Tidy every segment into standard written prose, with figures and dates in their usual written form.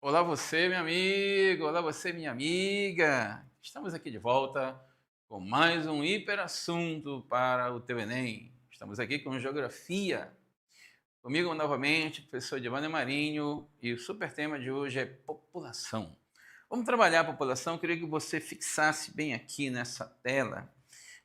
Olá você, meu amigo! Olá você, minha amiga! Estamos aqui de volta com mais um hiperassunto para o teu Enem. Estamos aqui com Geografia. Comigo novamente, professor Giovanni Marinho, e o super tema de hoje é população. Vamos trabalhar a população. Eu queria que você fixasse bem aqui nessa tela.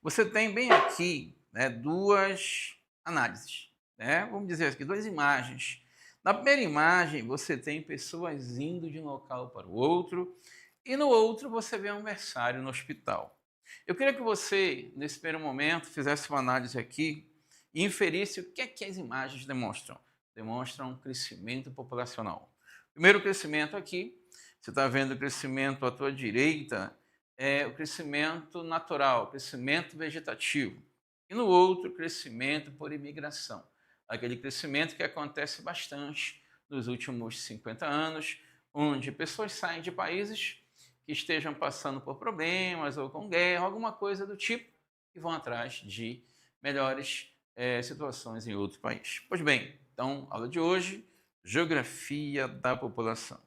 Você tem bem aqui, né, duas análises, né? Vamos dizer aqui, duas imagens. Na primeira imagem, você tem pessoas indo de um local para o outro, e no outro você vê um versário no hospital. Eu queria que você, nesse primeiro momento, fizesse uma análise aqui e inferisse o que as imagens demonstram. Demonstram um crescimento populacional. Primeiro crescimento aqui, você está vendo o crescimento à tua direita, é o crescimento natural, o crescimento vegetativo. E no outro, o crescimento por imigração. Aquele crescimento que acontece bastante nos últimos 50 anos, onde pessoas saem de países que estejam passando por problemas ou com guerra, alguma coisa do tipo, e vão atrás de melhores situações em outro país. Pois bem, então, aula de hoje, Geografia da População.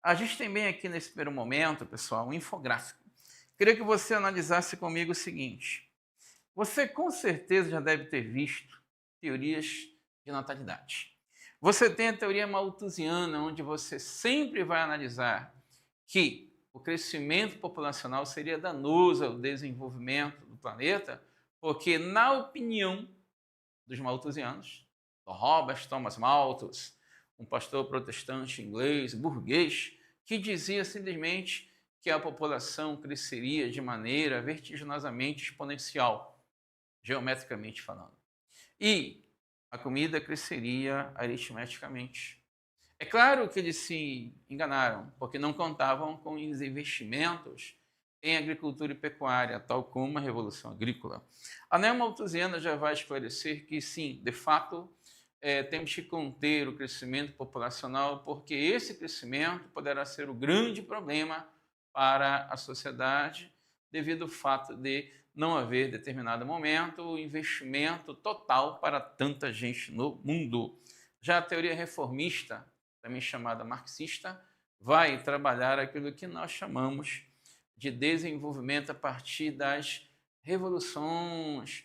A gente tem bem aqui nesse primeiro momento, pessoal, um infográfico. Queria que você analisasse comigo o seguinte. Você com certeza já deve ter visto teorias de natalidade. Você tem a teoria malthusiana, onde você sempre vai analisar que o crescimento populacional seria danoso ao desenvolvimento do planeta, porque, na opinião dos malthusianos, do Robert Thomas Malthus, um pastor protestante inglês, burguês, que dizia simplesmente que a população cresceria de maneira vertiginosamente exponencial, geometricamente falando. E a comida cresceria aritmeticamente. É claro que eles se enganaram, porque não contavam com os investimentos em agricultura e pecuária, tal como a Revolução Agrícola. A neomalthusiana já vai esclarecer que, sim, de fato, temos que conter o crescimento populacional, porque esse crescimento poderá ser o grande problema para a sociedade, devido ao fato de não haver, em determinado momento, investimento total para tanta gente no mundo. Já a teoria reformista, também chamada marxista, vai trabalhar aquilo que nós chamamos de desenvolvimento a partir das revoluções,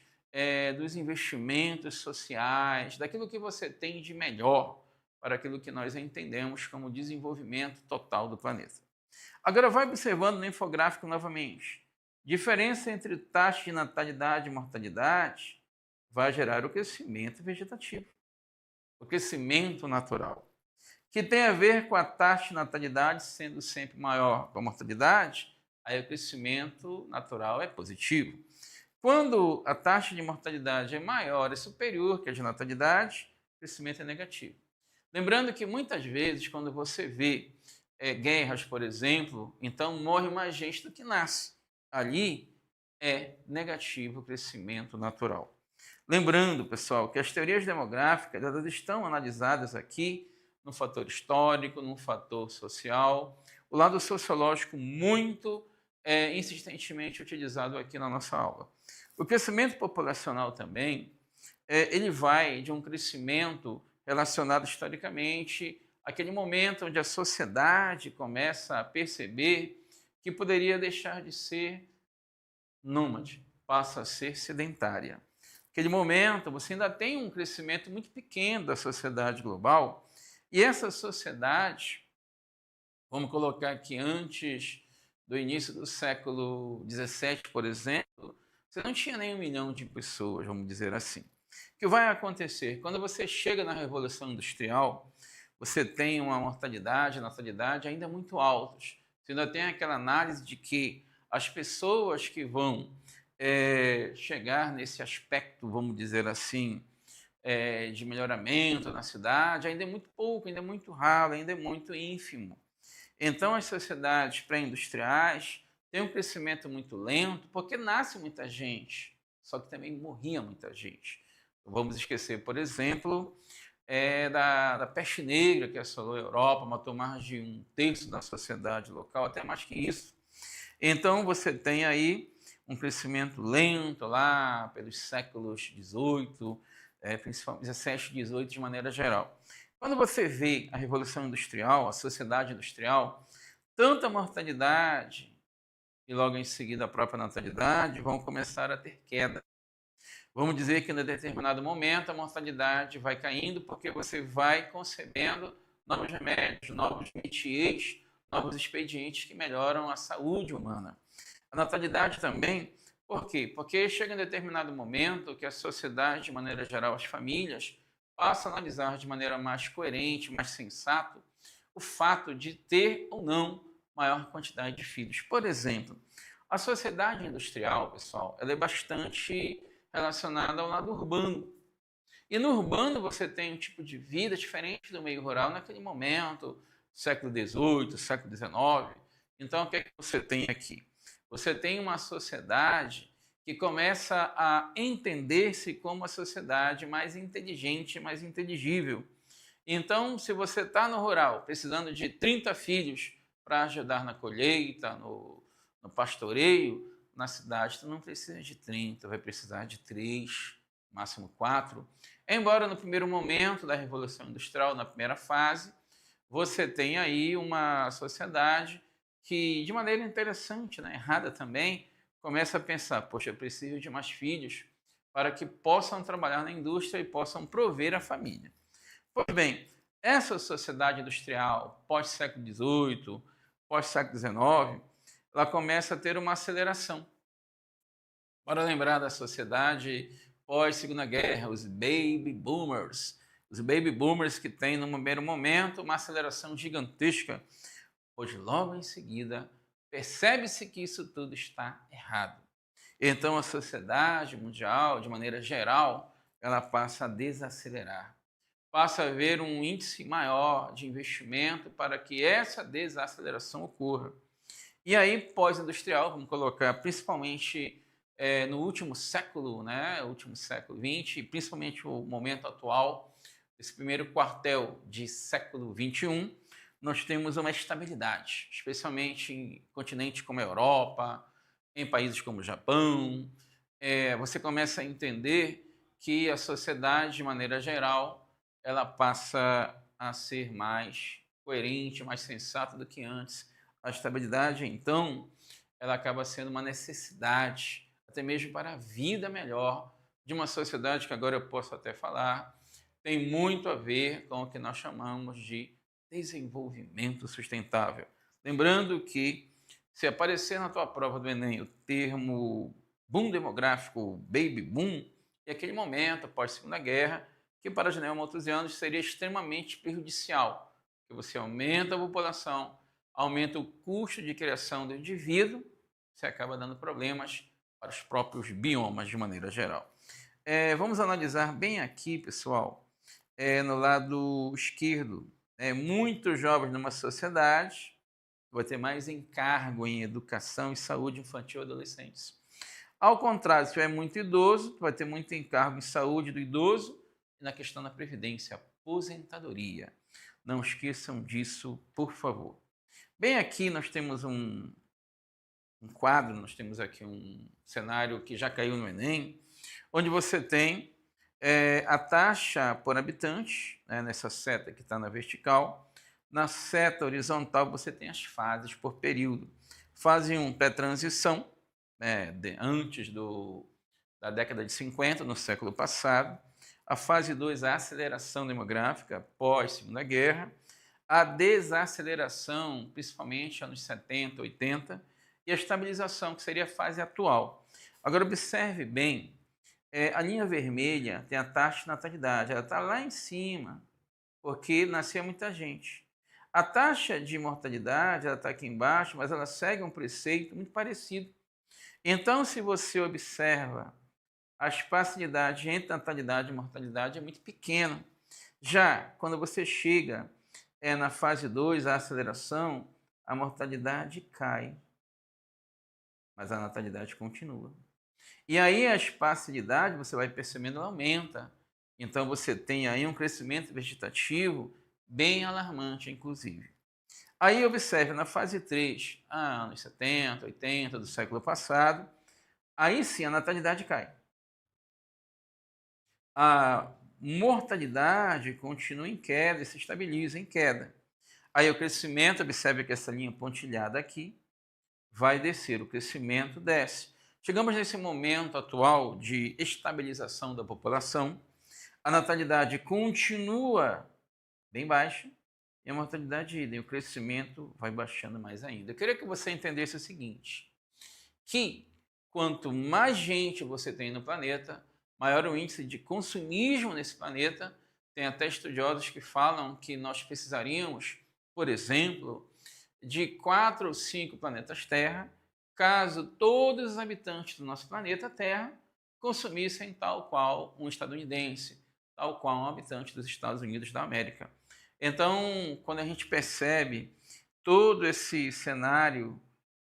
dos investimentos sociais, daquilo que você tem de melhor para aquilo que nós entendemos como desenvolvimento total do planeta. Agora vai observando no infográfico novamente. Diferença entre taxa de natalidade e mortalidade vai gerar o crescimento vegetativo, o crescimento natural, que tem a ver com a taxa de natalidade sendo sempre maior que a mortalidade, aí o crescimento natural é positivo. Quando a taxa de mortalidade é maior e superior que a de natalidade, o crescimento é negativo. Lembrando que muitas vezes, quando você vê guerras, por exemplo, então morre mais gente do que nasce. Ali é negativo o crescimento natural. Lembrando, pessoal, que as teorias demográficas elas estão analisadas aqui no fator histórico, no fator social, o lado sociológico muito insistentemente utilizado aqui na nossa aula. O crescimento populacional também, ele vai de um crescimento relacionado historicamente àquele momento onde a sociedade começa a perceber que poderia deixar de ser nômade, passa a ser sedentária. Naquele momento, você ainda tem um crescimento muito pequeno da sociedade global, e essa sociedade, vamos colocar aqui antes do início do século XVII, por exemplo, você não tinha nem 1 milhão de pessoas, vamos dizer assim. O que vai acontecer? Quando você chega na Revolução Industrial, você tem uma mortalidade e natalidade ainda muito altas. Você ainda tem aquela análise de que as pessoas que vão chegar nesse aspecto, vamos dizer assim, de melhoramento na cidade, ainda é muito pouco, ainda é muito raro, ainda é muito ínfimo. Então, as sociedades pré-industriais têm um crescimento muito lento, porque nasce muita gente, só que também morria muita gente. Vamos esquecer, por exemplo, da peste negra que assolou a Europa, matou mais de 1/3 da sociedade local, até mais que isso. Então, você tem aí um crescimento lento lá pelos séculos XVIII, principalmente XVII e XVIII de maneira geral. Quando você vê a Revolução Industrial, a sociedade industrial, tanto a mortalidade e logo em seguida a própria natalidade vão começar a ter queda. Vamos dizer que em determinado momento a mortalidade vai caindo porque você vai concebendo novos remédios, novos métiers, novos expedientes que melhoram a saúde humana. A natalidade também, por quê? Porque chega em determinado momento que a sociedade, de maneira geral, as famílias, passam a analisar de maneira mais coerente, mais sensata, o fato de ter ou não maior quantidade de filhos. Por exemplo, a sociedade industrial, pessoal, ela é bastante relacionada ao lado urbano. E no urbano você tem um tipo de vida diferente do meio rural naquele momento, século XVIII, século XIX. Então, o que é que você tem aqui? Você tem uma sociedade que começa a entender-se como uma sociedade mais inteligente, mais inteligível. Então, se você está no rural precisando de 30 filhos para ajudar na colheita, no pastoreio, na cidade tu não precisa de 30, vai precisar de 3, máximo 4. Embora no primeiro momento da Revolução Industrial, na primeira fase, você tem aí uma sociedade que, de maneira interessante, né, errada também, começa a pensar, poxa, eu preciso de mais filhos para que possam trabalhar na indústria e possam prover a família. Pois bem, essa sociedade industrial pós-século XVIII, pós-século XIX, ela começa a ter uma aceleração. Bora lembrar da sociedade pós-Segunda Guerra, os baby boomers. Os baby boomers que têm, no primeiro momento, uma aceleração gigantesca, pois logo em seguida percebe-se que isso tudo está errado. Então a sociedade mundial, de maneira geral, ela passa a desacelerar. Passa a haver um índice maior de investimento para que essa desaceleração ocorra. E aí, pós-industrial, vamos colocar principalmente no último século, né, último século XX, principalmente o momento atual, esse primeiro quartel de século XXI, nós temos uma estabilidade, especialmente em continentes como a Europa, em países como o Japão. Você começa a entender que a sociedade, de maneira geral, ela passa a ser mais coerente, mais sensata do que antes. A estabilidade, então, ela acaba sendo uma necessidade, até mesmo para a vida melhor de uma sociedade que agora eu posso até falar, tem muito a ver com o que nós chamamos de desenvolvimento sustentável. Lembrando que, se aparecer na tua prova do Enem o termo boom demográfico, baby boom, é aquele momento, após a Segunda Guerra, que para a janela malthusianos seria extremamente prejudicial, porque você aumenta a população, aumenta o custo de criação do indivíduo, você acaba dando problemas para os próprios biomas de maneira geral. Vamos analisar bem aqui, pessoal, no lado esquerdo. Muitos jovens numa sociedade vai ter mais encargo em educação e saúde infantil e adolescentes. Ao contrário, se tiver muito idoso, vai ter muito encargo em saúde do idoso e na questão da previdência, aposentadoria. Não esqueçam disso, por favor. Bem aqui nós temos um quadro, nós temos aqui um cenário que já caiu no Enem, onde você tem a taxa por habitante, né, nessa seta que está na vertical. Na seta horizontal você tem as fases por período. Fase 1, pré-transição, antes da década de 50, no século passado. A fase 2, a aceleração demográfica pós-Segunda Guerra. A desaceleração, principalmente anos 70, 80. E a estabilização, que seria a fase atual. Agora, observe bem, a linha vermelha tem a taxa de natalidade, ela está lá em cima, porque nascia muita gente. A taxa de mortalidade, ela está aqui embaixo, mas ela segue um preceito muito parecido. Então, se você observa, a espacialidade entre natalidade e mortalidade é muito pequena. Já quando você chega na fase 2, a aceleração, a mortalidade cai, mas a natalidade continua. E aí a espacialidade, você vai percebendo, ela aumenta. Então você tem aí um crescimento vegetativo bem alarmante, inclusive. Aí observe, na fase 3, anos 70, 80 do século passado, aí sim a natalidade cai. mortalidade continua em queda e se estabiliza em queda. Aí o crescimento, observe que essa linha pontilhada aqui vai descer, o crescimento desce. Chegamos nesse momento atual de estabilização da população, a natalidade continua bem baixa e a mortalidade idem, o crescimento vai baixando mais ainda. Eu queria que você entendesse o seguinte, que quanto mais gente você tem no planeta, maior o índice de consumismo nesse planeta. Tem até estudiosos que falam que nós precisaríamos, por exemplo, de 4 ou 5 planetas Terra, caso todos os habitantes do nosso planeta Terra consumissem tal qual um estadunidense, tal qual um habitante dos Estados Unidos da América. Então, quando a gente percebe todo esse cenário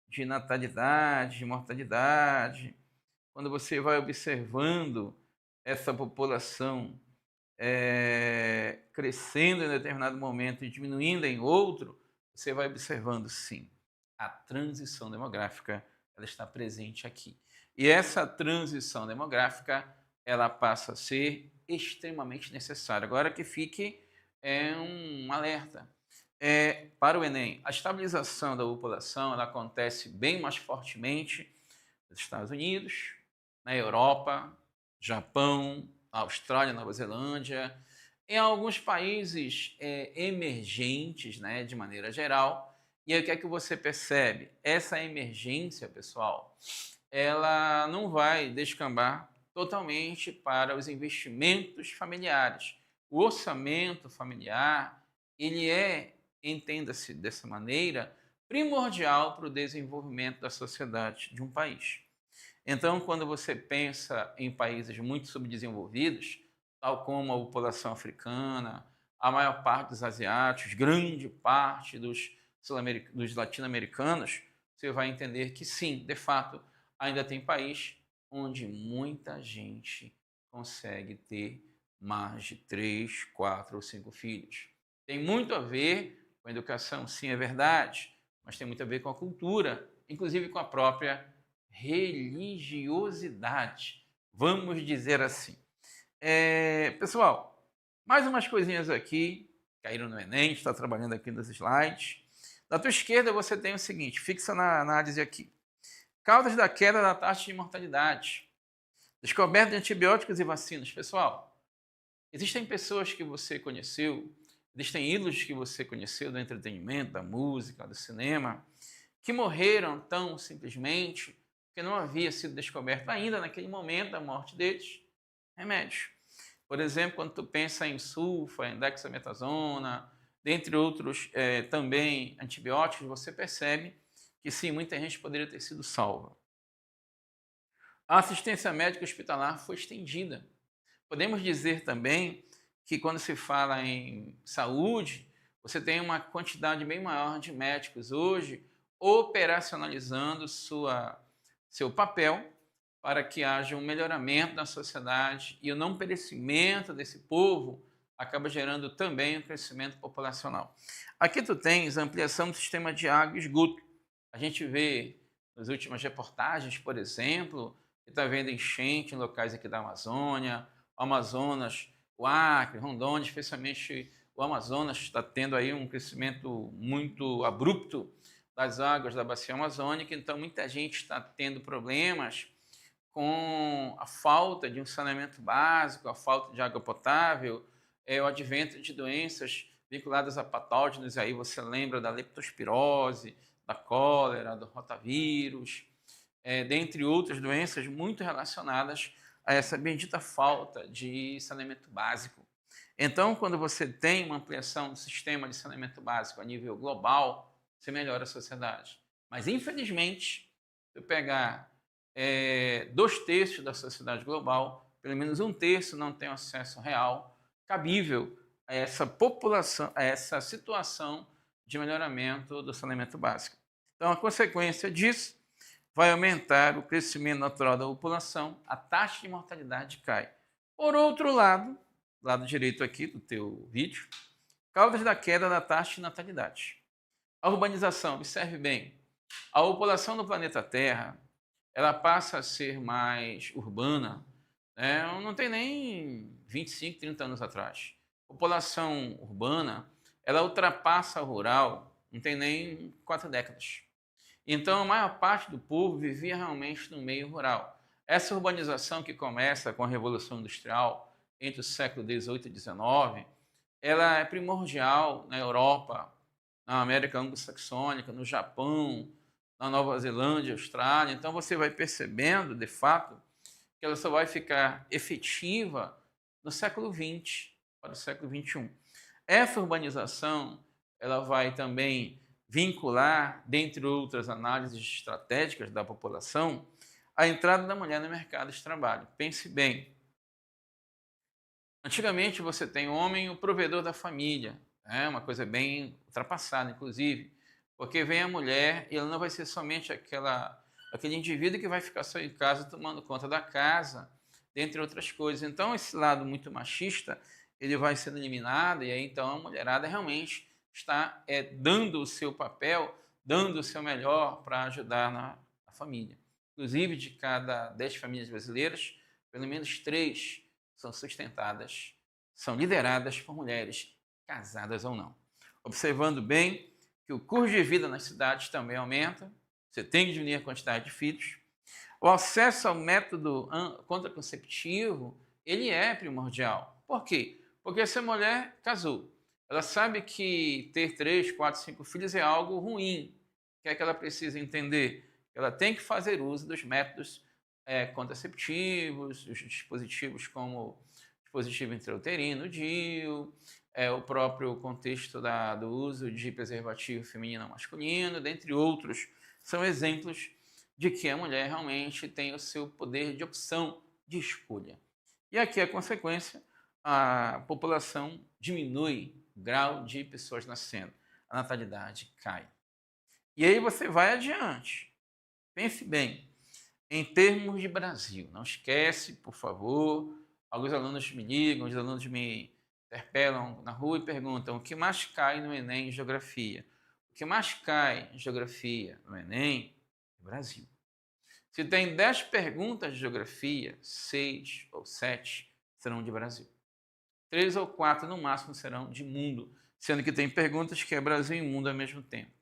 de natalidade, de mortalidade, quando você vai observando essa população crescendo em determinado momento e diminuindo em outro, você vai observando, sim, a transição demográfica ela está presente aqui. E essa transição demográfica ela passa a ser extremamente necessária. Agora que fique um alerta. Para o Enem, a estabilização da população ela acontece bem mais fortemente nos Estados Unidos, na Europa, Japão, Austrália, Nova Zelândia, em alguns países emergentes, né, de maneira geral. E aí o que é que você percebe? Essa emergência, pessoal, ela não vai descambar totalmente para os investimentos familiares. O orçamento familiar, ele entenda-se dessa maneira, primordial para o desenvolvimento da sociedade de um país. Então, quando você pensa em países muito subdesenvolvidos, tal como a população africana, a maior parte dos asiáticos, grande parte dos latino-americanos, você vai entender que sim, de fato, ainda tem país onde muita gente consegue ter mais de 3, 4 ou 5 filhos. Tem muito a ver com a educação, sim, é verdade, mas tem muito a ver com a cultura, inclusive com a própria religiosidade, vamos dizer assim. Pessoal, mais umas coisinhas aqui, caíram no Enem, está trabalhando aqui nos slides. Da tua esquerda você tem o seguinte, fixa na análise aqui. Causas da queda da taxa de mortalidade. Descoberta de antibióticos e vacinas. Pessoal, existem pessoas que você conheceu, existem ídolos que você conheceu do entretenimento, da música, do cinema, que morreram tão simplesmente porque não havia sido descoberto ainda naquele momento da morte deles remédios. Por exemplo, quando tu pensa em sulfa, em dexametasona, dentre outros também antibióticos, você percebe que sim, muita gente poderia ter sido salva. A assistência médica hospitalar foi estendida. Podemos dizer também que quando se fala em saúde, você tem uma quantidade bem maior de médicos hoje operacionalizando seu papel para que haja um melhoramento da sociedade e o não perecimento desse povo acaba gerando também um crescimento populacional. Aqui tu tens a ampliação do sistema de água e esgoto. A gente vê nas últimas reportagens, por exemplo, que está havendo enchente em locais aqui da Amazônia, o Amazonas, o Acre, Rondônia, especialmente o Amazonas está tendo aí um crescimento muito abrupto das águas da bacia amazônica, então muita gente está tendo problemas com a falta de um saneamento básico, a falta de água potável, o advento de doenças vinculadas a patógenos, aí você lembra da leptospirose, da cólera, do rotavírus, dentre outras doenças muito relacionadas a essa bendita falta de saneamento básico. Então, quando você tem uma ampliação do sistema de saneamento básico a nível global, você melhora a sociedade. Mas, infelizmente, se eu pegar 2/3 da sociedade global, pelo menos 1/3 não tem acesso real, cabível a essa população, a essa situação de melhoramento do saneamento básico. Então, a consequência disso vai aumentar o crescimento natural da população, a taxa de mortalidade cai. Por outro lado direito aqui do teu vídeo, causas da queda da taxa de natalidade. A urbanização, observe bem, a população do planeta Terra, ela passa a ser mais urbana Não tem nem 25, 30 anos atrás. A população urbana, ela ultrapassa a rural, não tem nem 4 décadas. Então, a maior parte do povo vivia realmente no meio rural. Essa urbanização que começa com a Revolução Industrial entre o século XVIII e XIX, ela é primordial na Europa, na América Anglo-Saxônica, no Japão, na Nova Zelândia, Austrália. Então, você vai percebendo, de fato, que ela só vai ficar efetiva no século XX para o século XXI. Essa urbanização, ela vai também vincular, dentre outras análises estratégicas da população, a entrada da mulher no mercado de trabalho. Pense bem. Antigamente você tem o homem, o provedor da família, uma coisa bem ultrapassada, inclusive, porque vem a mulher e ela não vai ser somente aquele indivíduo que vai ficar só em casa tomando conta da casa, dentre outras coisas. Então esse lado muito machista, ele vai sendo eliminado e aí então a mulherada realmente está dando o seu papel, dando o seu melhor para ajudar na família. Inclusive, de cada 10 famílias brasileiras, pelo menos 3 são sustentadas, são lideradas por mulheres, casadas ou não. Observando bem que o custo de vida nas cidades também aumenta, você tem que diminuir a quantidade de filhos. O acesso ao método contraconceptivo, ele é primordial. Por quê? Porque essa mulher casou. Ela sabe que ter 3, 4, 5 filhos é algo ruim. O que é que ela precisa entender? Ela tem que fazer uso dos métodos contraceptivos, os dispositivos como o dispositivo intrauterino, o DIU, o próprio contexto do uso de preservativo feminino ou masculino, dentre outros, são exemplos de que a mulher realmente tem o seu poder de opção, de escolha. E aqui a consequência, a população diminui o grau de pessoas nascendo, a natalidade cai. E aí você vai adiante. Pense bem, em termos de Brasil, não esquece, por favor, alguns alunos me ligam, os alunos me interpelam na rua e perguntam o que mais cai no Enem em Geografia. O que mais cai em Geografia no Enem é Brasil. Se tem 10 perguntas de Geografia, 6 ou 7 serão de Brasil. 3 ou 4 no máximo serão de mundo, sendo que tem perguntas que é Brasil e mundo ao mesmo tempo.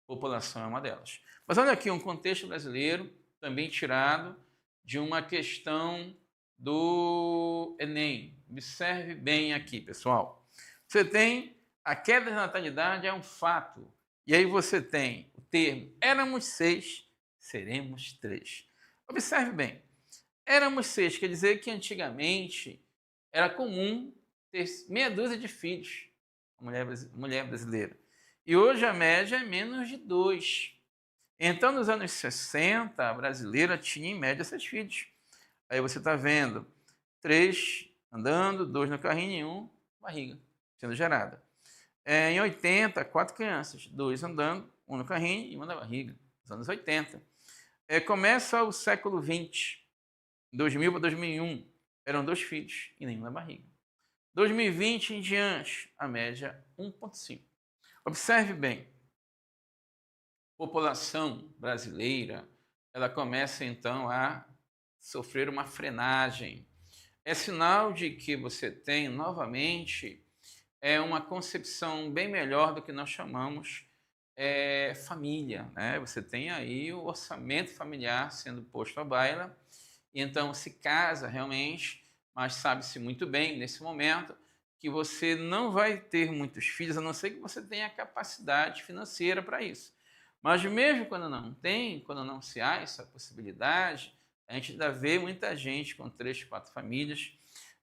População é uma delas. Mas olha aqui um contexto brasileiro, também tirado de uma questão do Enem. Observe bem aqui, pessoal. Você tem a queda de natalidade, é um fato. E aí você tem o termo éramos 6, seremos 3. Observe bem. Éramos 6 quer dizer que antigamente era comum ter meia dúzia de filhos, a mulher brasileira. E hoje a média é menos de 2. Então, nos anos 60, a brasileira tinha em média 6 filhos. Aí você está vendo 3 andando, 2 no carrinho e 1 barriga sendo gerada. Em 80, 4 crianças, 2 andando, 1 no carrinho e 1 na barriga. Nos anos 80. Começa o século 20, 2000 para 2001, eram 2 filhos e nenhum na barriga. 2020 em diante, a média 1,5. Observe bem, a população brasileira, ela começa então a sofrer uma frenagem. É sinal de que você tem novamente uma concepção bem melhor do que nós chamamos família, né? Você tem aí o orçamento familiar sendo posto à baila, e então se casa realmente, mas sabe-se muito bem nesse momento que você não vai ter muitos filhos, a não ser que você tenha capacidade financeira para isso. Mas mesmo quando não tem, quando não se há essa possibilidade, a gente ainda vê muita gente com 3, 4 famílias,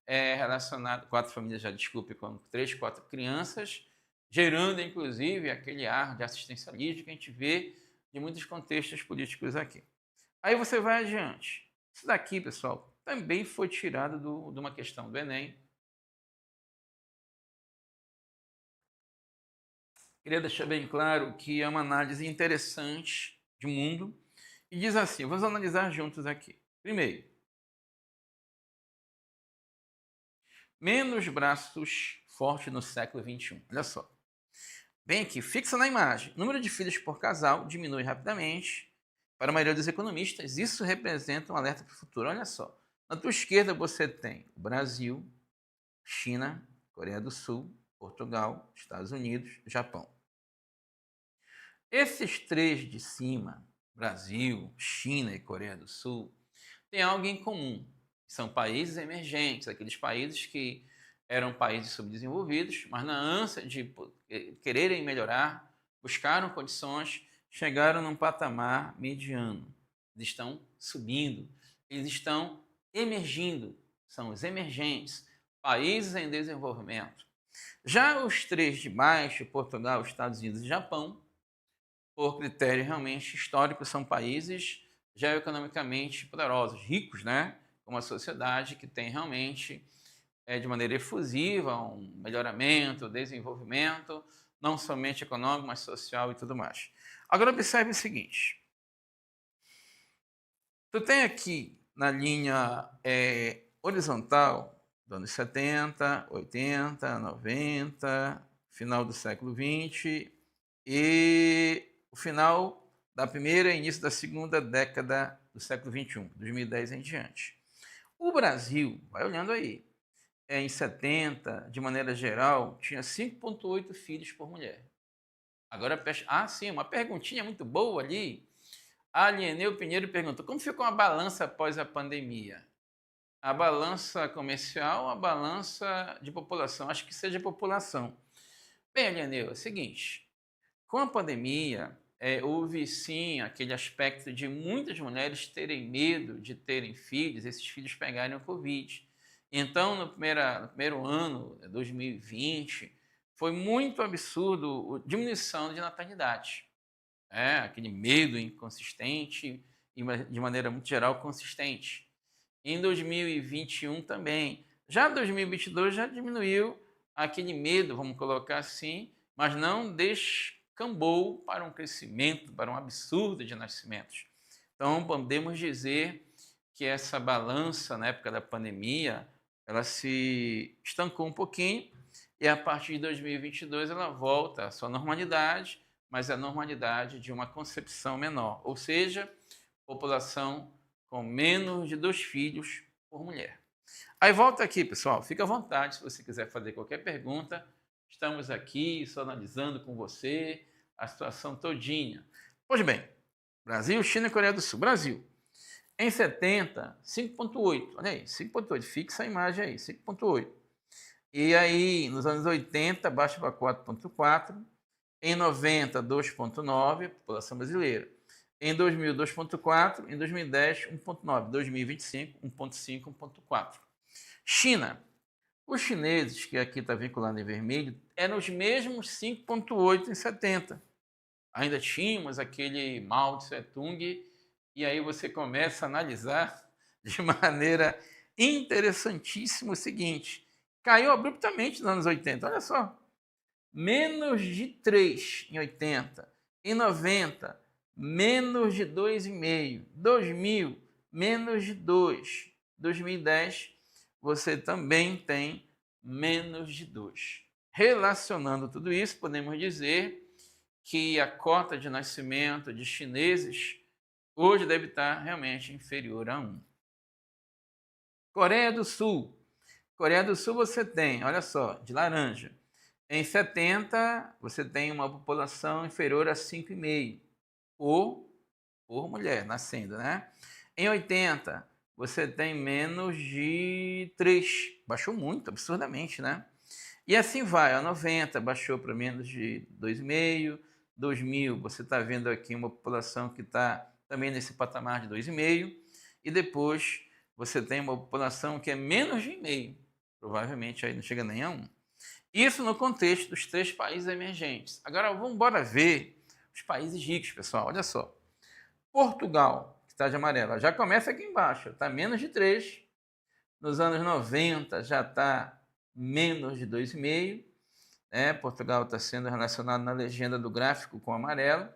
relacionado, 4 famílias, já desculpe, com 3, 4 crianças, gerando inclusive aquele ar de assistencialismo que a gente vê de muitos contextos políticos aqui. Aí você vai adiante. Isso daqui, pessoal, também foi tirado de uma questão do Enem. Queria deixar bem claro que é uma análise interessante de mundo e diz assim, vamos analisar juntos aqui. Primeiro, menos braços fortes no século XXI. Olha só. Bem aqui, fixa na imagem. O número de filhos por casal diminui rapidamente. Para a maioria dos economistas, isso representa um alerta para o futuro. Olha só. Na tua esquerda você tem o Brasil, China, Coreia do Sul, Portugal, Estados Unidos, Japão. Esses três de cima, Brasil, China e Coreia do Sul, têm algo em comum. São países emergentes, aqueles países que eram países subdesenvolvidos, mas na ânsia de quererem melhorar, buscaram condições, chegaram num patamar mediano. Eles estão subindo, eles estão emergindo, são os emergentes, países em desenvolvimento. Já os três de baixo, Portugal, Estados Unidos e Japão, por critério realmente histórico, são países geoeconomicamente poderosos, ricos, né? Uma sociedade que tem realmente, de maneira efusiva, um melhoramento, desenvolvimento, não somente econômico, mas social e tudo mais. Agora observe o seguinte. Tu tem aqui na linha horizontal, dos anos 70, 80, 90, final do século 20 e o final da primeira e início da segunda década do século 21, 2010 em diante. O Brasil, vai olhando aí, em 70, de maneira geral, tinha 5,8 filhos por mulher. Agora, sim, uma perguntinha muito boa ali. A Alieneu Pinheiro perguntou, como ficou a balança após a pandemia? A balança comercial, a balança de população? Acho que seja população. Bem, Alieneu, é o seguinte, com a pandemia, houve sim aquele aspecto de muitas mulheres terem medo de terem filhos, esses filhos pegarem o Covid. Então, no primeiro ano, 2020, foi muito absurdo a diminuição de natalidade. Aquele medo inconsistente e, de maneira muito geral, consistente. Em 2021 também. Já 2022 já diminuiu aquele medo, vamos colocar assim, mas não descambou para um crescimento, para um absurdo de nascimentos. Então, podemos dizer que essa balança, na época da pandemia, ela se estancou um pouquinho e a partir de 2022 ela volta à sua normalidade, mas a normalidade de uma concepção menor, ou seja, população com menos de 2 filhos por mulher. Aí volta aqui, pessoal, fica à vontade se você quiser fazer qualquer pergunta. Estamos aqui só analisando com você a situação todinha. Pois bem, Brasil, China e Coreia do Sul. Brasil, em 70, 5,8. Olha aí, 5,8. Fixa a imagem aí, 5,8. E aí, nos anos 80, baixa para 4,4. Em 90, 2,9, população brasileira. Em 2000, 2,4. Em 2010, 1,9. 2025, 1,5, 1,4. China. Os chineses, que aqui está vinculado em vermelho, eram os mesmos 5,8 em 70. Ainda tínhamos aquele Mao Tse-tung, e aí você começa a analisar de maneira interessantíssima o seguinte: caiu abruptamente nos anos 80, olha só. Menos de 3 em 80. Em 90, menos de 2,5. 2000, menos de 2. 2010, você também tem menos de 2. Relacionando tudo isso, podemos dizer que a cota de nascimento de chineses hoje deve estar realmente inferior a 1. Coreia do Sul. Coreia do Sul você tem, olha só, de laranja. Em 70, você tem uma população inferior a 5,5 por mulher nascendo, né? Em 80, você tem menos de 3. Baixou muito, absurdamente, né? E assim vai, a 90 baixou para menos de 2,5. 2000, você está vendo aqui uma população que está também nesse patamar de 2,5. E depois você tem uma população que é menos de 1,5. Provavelmente aí não chega nem a 1. Isso no contexto dos 3 países emergentes. Agora vamos embora ver os países ricos, pessoal. Olha só. Portugal, que está de amarelo, já começa aqui embaixo, está menos de 3. Nos anos 90 já está menos de 2,5. Portugal está sendo relacionado na legenda do gráfico com amarelo.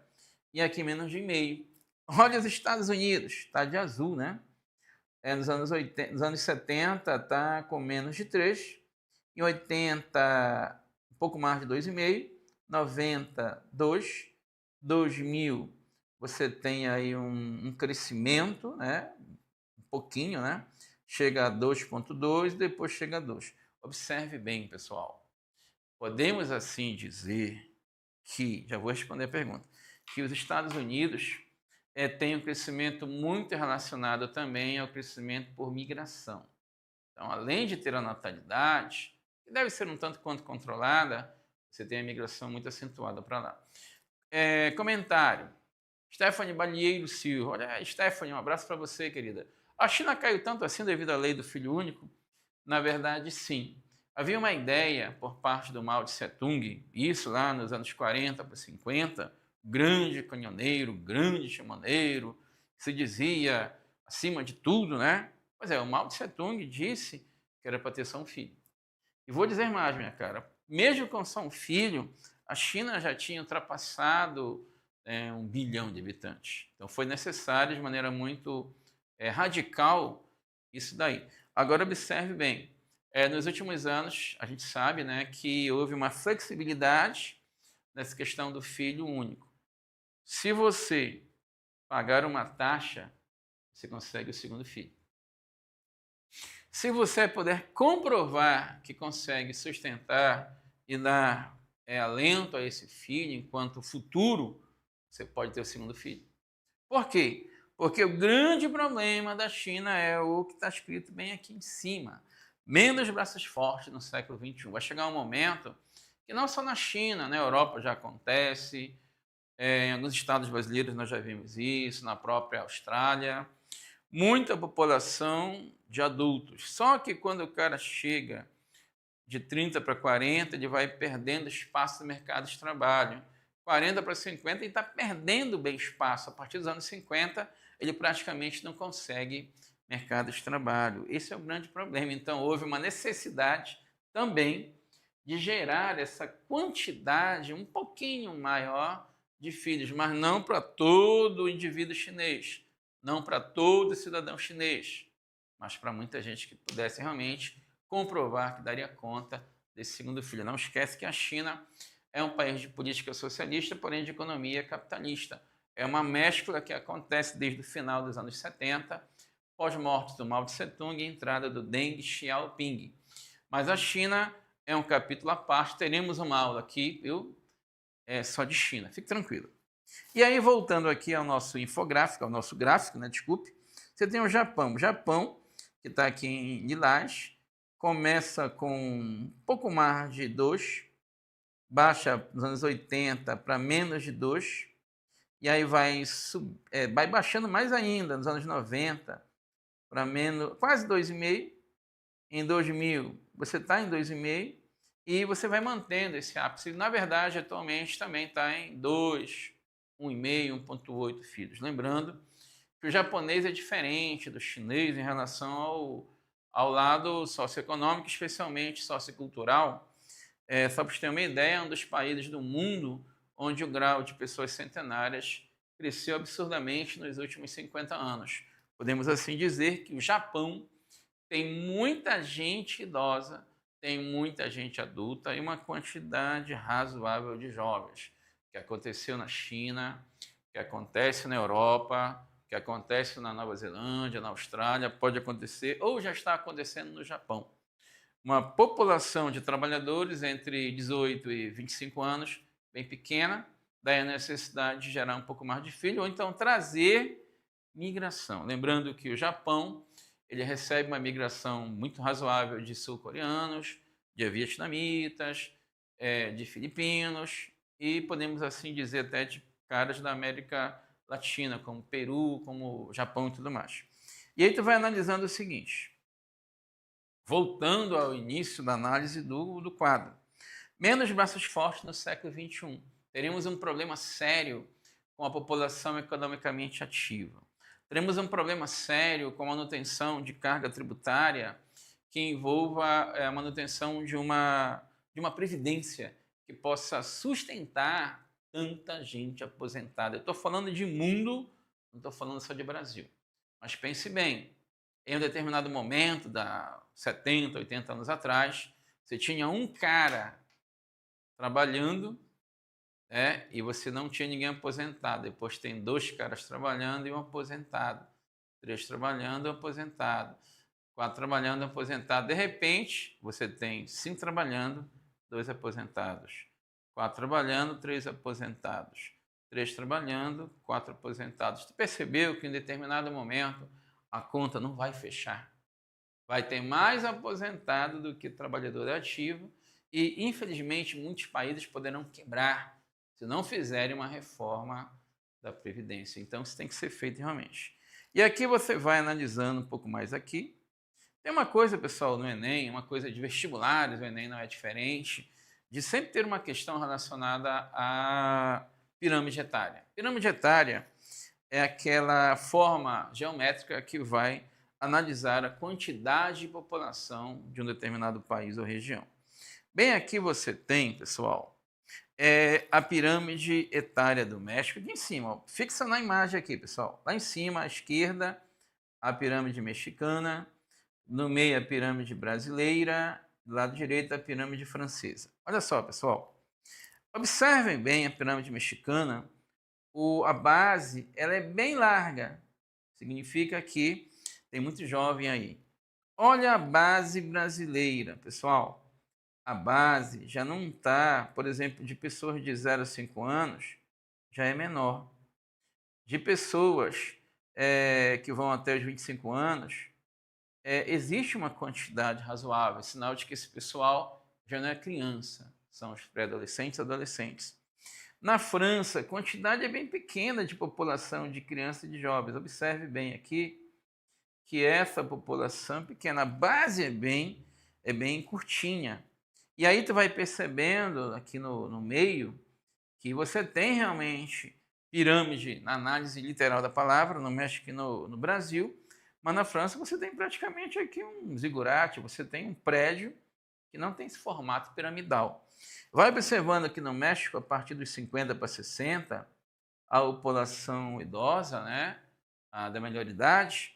E aqui menos de 1,5. Olha os Estados Unidos, está de azul, né? Nos anos 70 está com menos de 3. Em 80, um pouco mais de 2,5. 90, 2. 2000, você tem aí um crescimento, né? Um pouquinho, né? chega a 2,2, depois chega a 2. Observe bem, pessoal. Podemos assim dizer que, já vou responder a pergunta, que os Estados Unidos têm um crescimento muito relacionado também ao crescimento por migração. Então, além de ter a natalidade, que deve ser um tanto quanto controlada, você tem a migração muito acentuada para lá. Comentário. Stephanie Balieiro Silva. Olha, Stephanie, um abraço para você, querida. A China caiu tanto assim devido à lei do filho único? Na verdade, sim. Havia uma ideia por parte do Mao Tse Tung, isso lá nos anos 40 para 50, grande canhoneiro, grande chamaneiro, se dizia acima de tudo, né? Pois é, o Mao Tse Tung disse que era para ter só um filho. E vou dizer mais, minha cara, mesmo com só um filho, a China já tinha ultrapassado 1 bilhão de habitantes. Então foi necessário de maneira muito radical isso daí. Agora observe bem, nos últimos anos a gente sabe, né, que houve uma flexibilidade nessa questão do filho único. Se você pagar uma taxa, você consegue o segundo filho. Se você puder comprovar que consegue sustentar e dar alento a esse filho enquanto futuro, você pode ter o segundo filho. Por quê? Porque o grande problema da China é o que está escrito bem aqui em cima. Menos braços fortes no século XXI. Vai chegar um momento que não só na China, na Europa já acontece, em alguns estados brasileiros nós já vimos isso, na própria Austrália. Muita população de adultos. Só que quando o cara chega de 30 para 40, ele vai perdendo espaço no mercado de trabalho. 40 para 50, ele está perdendo bem espaço. A partir dos anos 50, ele praticamente não consegue mercado de trabalho. Esse é o grande problema. Então, houve uma necessidade também de gerar essa quantidade um pouquinho maior de filhos, mas não para todo o indivíduo chinês, não para todo cidadão chinês, mas para muita gente que pudesse realmente comprovar que daria conta desse segundo filho. Não esquece que a China é um país de política socialista, porém de economia capitalista. É uma mescla que acontece desde o final dos anos 70, pós-morte do Mao Tse Tung e entrada do Deng Xiaoping. Mas a China é um capítulo à parte, teremos uma aula aqui, só de China, fique tranquilo. E aí, voltando aqui ao nosso infográfico, ao nosso gráfico, né, desculpe, você tem o Japão. O Japão, que está aqui em lilás, começa com um pouco mais de 2, baixa nos anos 80 para menos de 2, e aí vai baixando mais ainda nos anos 90 para menos, quase 2,5. Em 2000, você está em 2,5 e você vai mantendo esse ápice. Na verdade, atualmente também está em 2, 1,5, 1,8 filhos. Lembrando que o japonês é diferente do chinês em relação ao lado socioeconômico, especialmente sociocultural. Só para você ter uma ideia, é um dos países do mundo onde o grau de pessoas centenárias cresceu absurdamente nos últimos 50 anos. Podemos assim dizer que o Japão tem muita gente idosa, tem muita gente adulta e uma quantidade razoável de jovens. Que aconteceu na China, que acontece na Europa, que acontece na Nova Zelândia, na Austrália, pode acontecer ou já está acontecendo no Japão. Uma população de trabalhadores entre 18 e 25 anos, bem pequena, daí a necessidade de gerar um pouco mais de filho, ou então trazer migração. Lembrando que o Japão ele recebe uma migração muito razoável de sul-coreanos, de vietnamitas, de filipinos e podemos assim dizer até de caras da América Latina, como Peru, como Japão e tudo mais. E aí tu vai analisando o seguinte, voltando ao início da análise do quadro. Menos braços fortes no século XXI. Teremos um problema sério com a população economicamente ativa. Teremos um problema sério com a manutenção de carga tributária que envolva a manutenção de uma previdência que possa sustentar tanta gente aposentada. Eu estou falando de mundo, não estou falando só de Brasil. Mas pense bem, em um determinado momento, da 70, 80 anos atrás, você tinha um cara trabalhando e você não tinha ninguém aposentado. Depois tem 2 caras trabalhando e um aposentado. 3 trabalhando e um aposentado. 4 trabalhando, aposentado. De repente, você tem 5 trabalhando, 2 aposentados. 4 trabalhando, 3 aposentados. 3 trabalhando, 4 aposentados. Tu percebeu que em determinado momento a conta não vai fechar? Vai ter mais aposentado do que trabalhador ativo e, infelizmente, muitos países poderão quebrar se não fizerem uma reforma da Previdência. Então, isso tem que ser feito realmente. E aqui você vai analisando um pouco mais aqui. Tem uma coisa, pessoal, no Enem, uma coisa de vestibulares, o Enem não é diferente, de sempre ter uma questão relacionada à pirâmide etária. Pirâmide etária é aquela forma geométrica que vai analisar a quantidade de população de um determinado país ou região. Bem, aqui você tem, pessoal, a pirâmide etária do México de em cima. Ó. Fixa na imagem aqui, pessoal. Lá em cima, à esquerda, a pirâmide mexicana, no meio a pirâmide brasileira, do lado direito a pirâmide francesa. Olha só, pessoal. Observem bem a pirâmide mexicana. A base ela é bem larga. Significa que tem muito jovem aí. Olha a base brasileira, pessoal. A base já não está, por exemplo, de pessoas de 0 a 5 anos, já é menor. De pessoas que vão até os 25 anos, existe uma quantidade razoável, sinal de que esse pessoal já não é criança, são os pré-adolescentes e adolescentes. Na França, a quantidade é bem pequena de população de crianças e de jovens. Observe bem aqui que essa população pequena, a base é bem curtinha. E aí tu vai percebendo aqui no meio que você tem realmente pirâmide na análise literal da palavra, no México e no Brasil, mas na França você tem praticamente aqui um zigurate, você tem um prédio que não tem esse formato piramidal. Vai observando aqui no México, a partir dos 50 para 60, a população idosa, né, da melhor idade,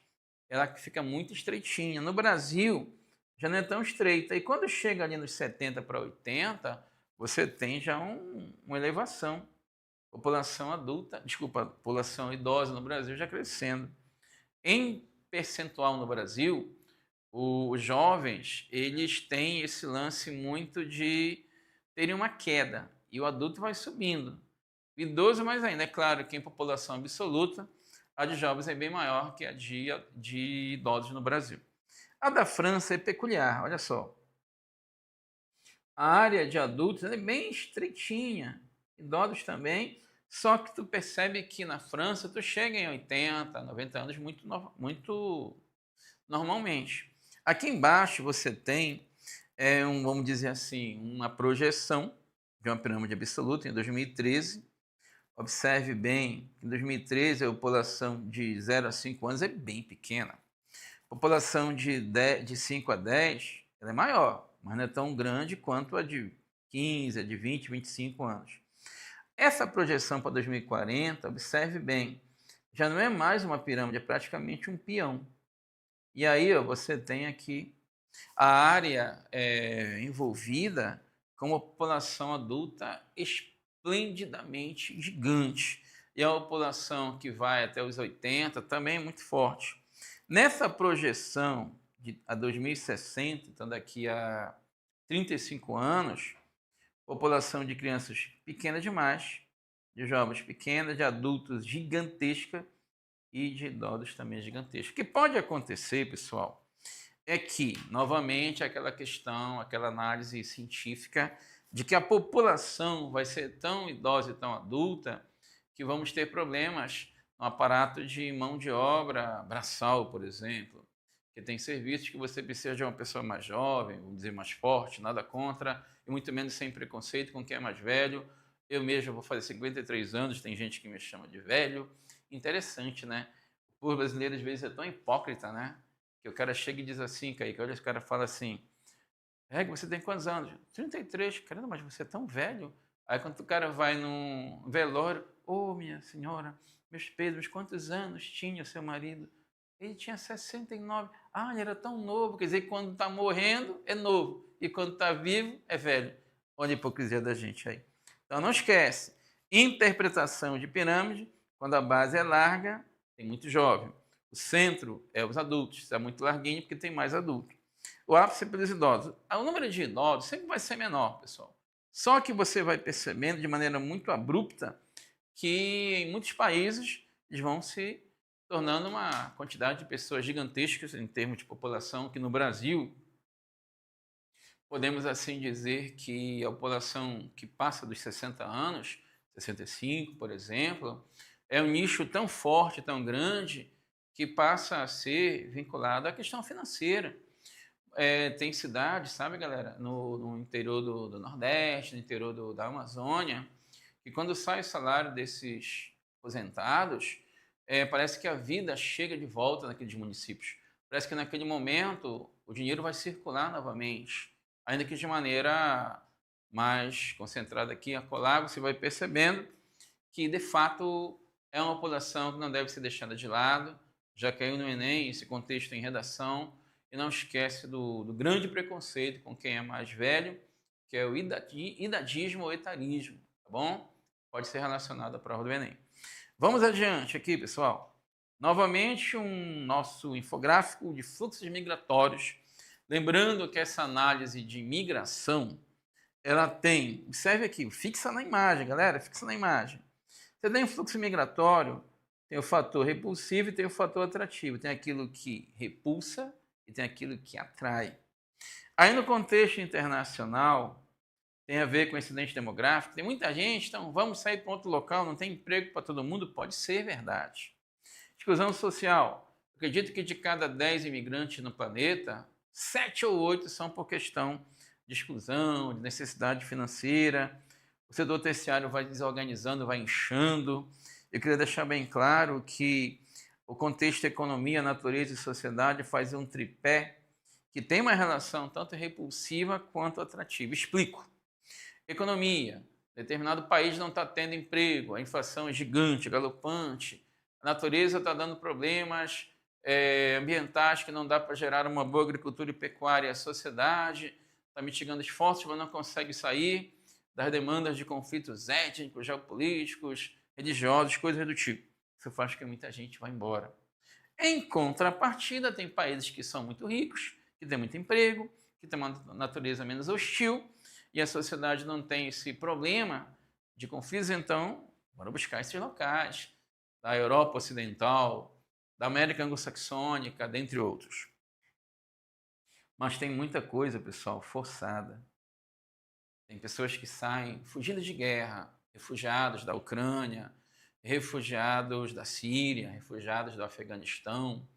ela fica muito estreitinha. No Brasil, já não é tão estreita. E quando chega ali nos 70 para 80, você tem já uma elevação. População adulta, desculpa, população idosa no Brasil já crescendo. Em percentual no Brasil, os jovens, eles têm esse lance muito de terem uma queda. E o adulto vai subindo. O idoso mais ainda. É claro que em população absoluta, a de jovens é bem maior que a de idosos no Brasil. A da França é peculiar, olha só. A área de adultos é bem estreitinha, idosos também, só que tu percebe que na França tu chega em 80, 90 anos muito normalmente. Aqui embaixo você tem, vamos dizer assim, uma projeção de uma pirâmide absoluta em 2013. Observe bem, em 2013 a população de 0 a 5 anos é bem pequena. A população de 5 a 10 ela é maior, mas não é tão grande quanto a de 15, a de 20, 25 anos. Essa projeção para 2040, observe bem, já não é mais uma pirâmide, é praticamente um peão. E aí você tem aqui a área envolvida com uma população adulta esplendidamente gigante. E a população que vai até os 80 também é muito forte. Nessa projeção a 2060, então daqui a 35 anos, população de crianças pequena demais, de jovens pequena, de adultos gigantesca e de idosos também gigantesca. O que pode acontecer, pessoal, é que, novamente, aquela questão, aquela análise científica de que a população vai ser tão idosa e tão adulta que vamos ter problemas no aparato de mão de obra braçal, por exemplo, que tem serviços que você precisa de uma pessoa mais jovem, vamos dizer mais forte, nada contra, e muito menos sem preconceito com quem é mais velho. Eu mesmo vou fazer 53 anos, tem gente que me chama de velho. Interessante, né? O povo brasileiro às vezes é tão hipócrita, né? Que o cara chega e diz assim, Kaique, olha, esse cara fala assim, você tem quantos anos? 33, caramba, mas você é tão velho. Aí quando o cara vai num velório, minha senhora, meus pêsames, quantos anos tinha seu marido? Ele tinha 69. Ele era tão novo. Quer dizer, quando está morrendo, é novo. E quando está vivo, é velho. Olha a hipocrisia da gente aí. Então, não esquece. Interpretação de pirâmide, quando a base é larga, tem muito jovem. O centro é os adultos, está muito larguinho porque tem mais adulto. O ápice é pelos idosos. O número de idosos sempre vai ser menor, pessoal. Só que você vai percebendo de maneira muito abrupta que em muitos países eles vão se tornando uma quantidade de pessoas gigantescas em termos de população, que no Brasil podemos assim dizer que a população que passa dos 60 anos, 65, por exemplo, é um nicho tão forte, tão grande, que passa a ser vinculado à questão financeira. Tem cidades, sabe, galera, no interior do Nordeste, no interior da Amazônia, que quando sai o salário desses aposentados, parece que a vida chega de volta naqueles municípios. Parece que naquele momento o dinheiro vai circular novamente, ainda que de maneira mais concentrada aqui, acolá, você vai percebendo que, de fato, é uma população que não deve ser deixada de lado. Já caiu no Enem esse contexto em redação, e não esquece do grande preconceito com quem é mais velho, que é o idadismo ou etarismo, tá bom? Pode ser relacionado à prova do Enem. Vamos adiante aqui, pessoal. Novamente, um nosso infográfico de fluxos migratórios. Lembrando que essa análise de migração, ela tem, observe aqui, fixa na imagem, galera, fixa na imagem. Você tem um fluxo migratório, tem o fator repulsivo e tem o fator atrativo. Tem aquilo que repulsa e tem aquilo que atrai. Aí no contexto internacional, tem a ver com incidente demográfico, tem muita gente, então vamos sair para outro local, não tem emprego para todo mundo, pode ser verdade. Exclusão social. Acredito que de cada 10 imigrantes no planeta, 7 ou 8 são por questão de exclusão, de necessidade financeira. O setor terciário vai desorganizando, vai inchando. Eu queria deixar bem claro que o contexto economia, natureza e sociedade faz um tripé que tem uma relação tanto repulsiva quanto atrativa. Explico. Economia. Determinado país não está tendo emprego, a inflação é gigante, galopante, a natureza está dando problemas ambientais que não dá para gerar uma boa agricultura e pecuária, a sociedade está mitigando esforços, mas não consegue sair das demandas de conflitos étnicos, geopolíticos, religiosos, coisas do tipo. Isso faz com que muita gente vá embora. Em contrapartida, tem países que são muito ricos, que têm muito emprego, que têm uma natureza menos hostil, e a sociedade não tem esse problema de conflitos, então, bora buscar esses locais, da Europa Ocidental, da América Anglo-Saxônica, dentre outros. Mas tem muita coisa, pessoal, forçada. Tem pessoas que saem fugindo de guerra, refugiados da Ucrânia, refugiados da Síria, refugiados do Afeganistão.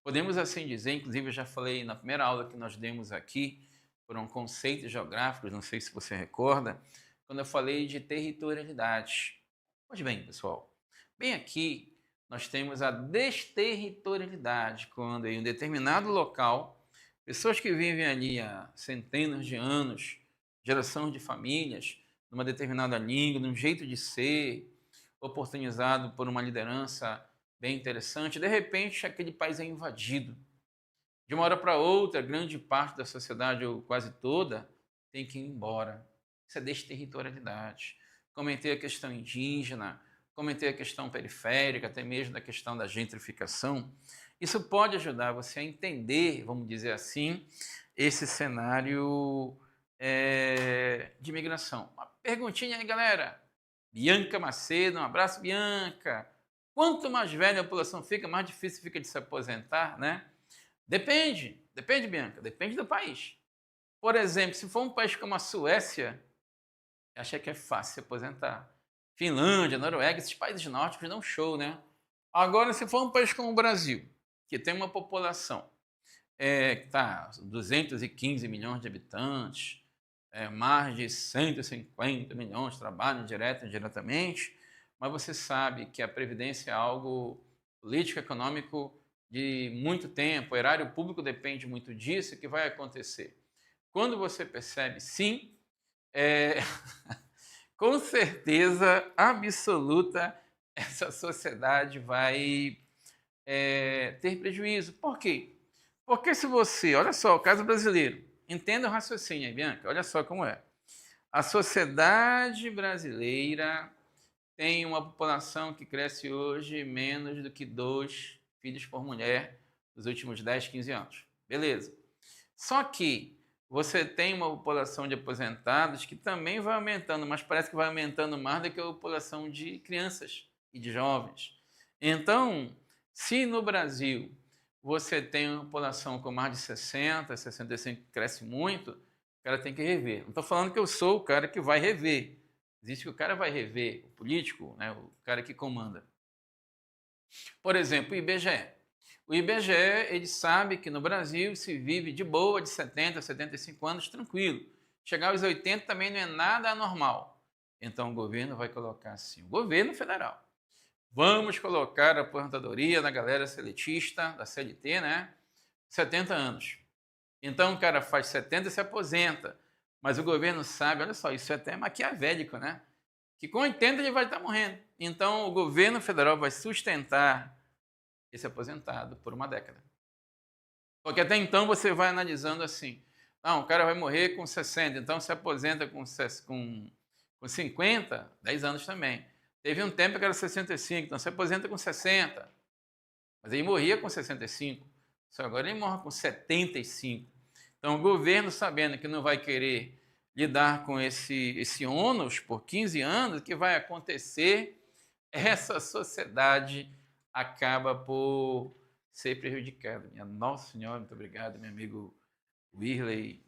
Podemos assim dizer, inclusive eu já falei na primeira aula que nós demos aqui, foram conceitos geográficos, não sei se você recorda, quando eu falei de territorialidade. Pois bem, pessoal, bem aqui nós temos a desterritorialidade, quando em um determinado local, pessoas que vivem ali há centenas de anos, geração de famílias, numa determinada língua, num jeito de ser, oportunizado por uma liderança bem interessante, de repente aquele país é invadido. De uma hora para outra, grande parte da sociedade, ou quase toda, tem que ir embora. Isso é desterritorialidade. Comentei a questão indígena, comentei a questão periférica, até mesmo da questão da gentrificação. Isso pode ajudar você a entender, vamos dizer assim, esse cenário de imigração. Uma perguntinha aí, galera. Bianca Macedo, um abraço, Bianca. Quanto mais velha a população fica, mais difícil fica de se aposentar, né? Depende, Bianca, depende do país. Por exemplo, se for um país como a Suécia, acha que é fácil se aposentar. Finlândia, Noruega, esses países nórdicos dão show, né? Agora, se for um país como o Brasil, que tem uma população que está 215 milhões de habitantes, mais de 150 milhões trabalham direto e indiretamente, mas você sabe que a Previdência é algo político, econômico de muito tempo, o erário público depende muito disso, o que vai acontecer? Quando você percebe, sim, com certeza absoluta, essa sociedade vai ter prejuízo. Por quê? Porque se você, olha só, o caso brasileiro, entenda o raciocínio aí, Bianca, olha só como é. A sociedade brasileira tem uma população que cresce hoje menos do que 2 filhos por mulher nos últimos 10, 15 anos. Beleza. Só que você tem uma população de aposentados que também vai aumentando, mas parece que vai aumentando mais do que a população de crianças e de jovens. Então, se no Brasil você tem uma população com mais de 60, 65 que cresce muito, o cara tem que rever. Não estou falando que eu sou o cara que vai rever. Existe que o cara vai rever, o político, né, o cara que comanda. Por exemplo, o IBGE. O IBGE, ele sabe que no Brasil se vive de boa de 70 a 75 anos tranquilo. Chegar aos 80 também não é nada anormal. Então o governo vai colocar assim, o governo federal. Vamos colocar a aposentadoria na galera seletista, da CLT, né? 70 anos. Então o cara faz 70 e se aposenta. Mas o governo sabe, olha só, isso é até maquiavélico, né? Que com 80 ele vai estar morrendo. Então o governo federal vai sustentar esse aposentado por uma década. Porque até então você vai analisando assim, não, o cara vai morrer com 60, então se aposenta com 50, 10 anos também. Teve um tempo que era 65, então se aposenta com 60. Mas ele morria com 65, só agora ele morre com 75. Então o governo, sabendo que não vai querer lidar com esse ônus por 15 anos, o que vai acontecer? Essa sociedade acaba por ser prejudicada. Minha Nossa Senhora, muito obrigado, meu amigo Wirley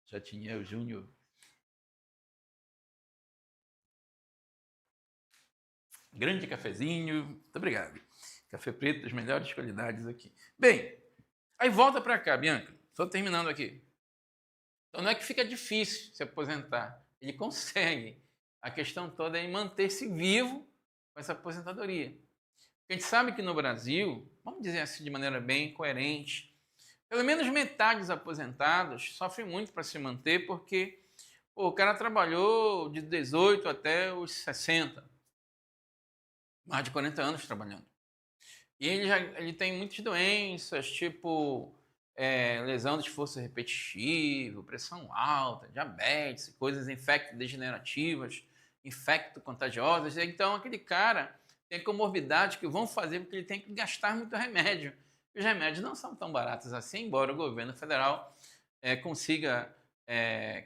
Jatiniel Júnior. Grande cafezinho, muito obrigado. Café preto das melhores qualidades aqui. Bem, aí volta para cá, Bianca. Estou terminando aqui. Então não é que fica difícil se aposentar. Ele consegue. A questão toda é manter-se vivo com essa aposentadoria. A gente sabe que no Brasil, vamos dizer assim de maneira bem coerente, pelo menos metade dos aposentados sofre muito para se manter porque o cara trabalhou de 18 até os 60, mais de 40 anos trabalhando. E ele tem muitas doenças, tipo lesão de esforço repetitivo, pressão alta, diabetes, coisas infecto-degenerativas, infecto-contagiosas. Então, aquele cara tem comorbidades que vão fazer com que ele tenha que gastar muito remédio. Os remédios não são tão baratos assim, embora o governo federal consiga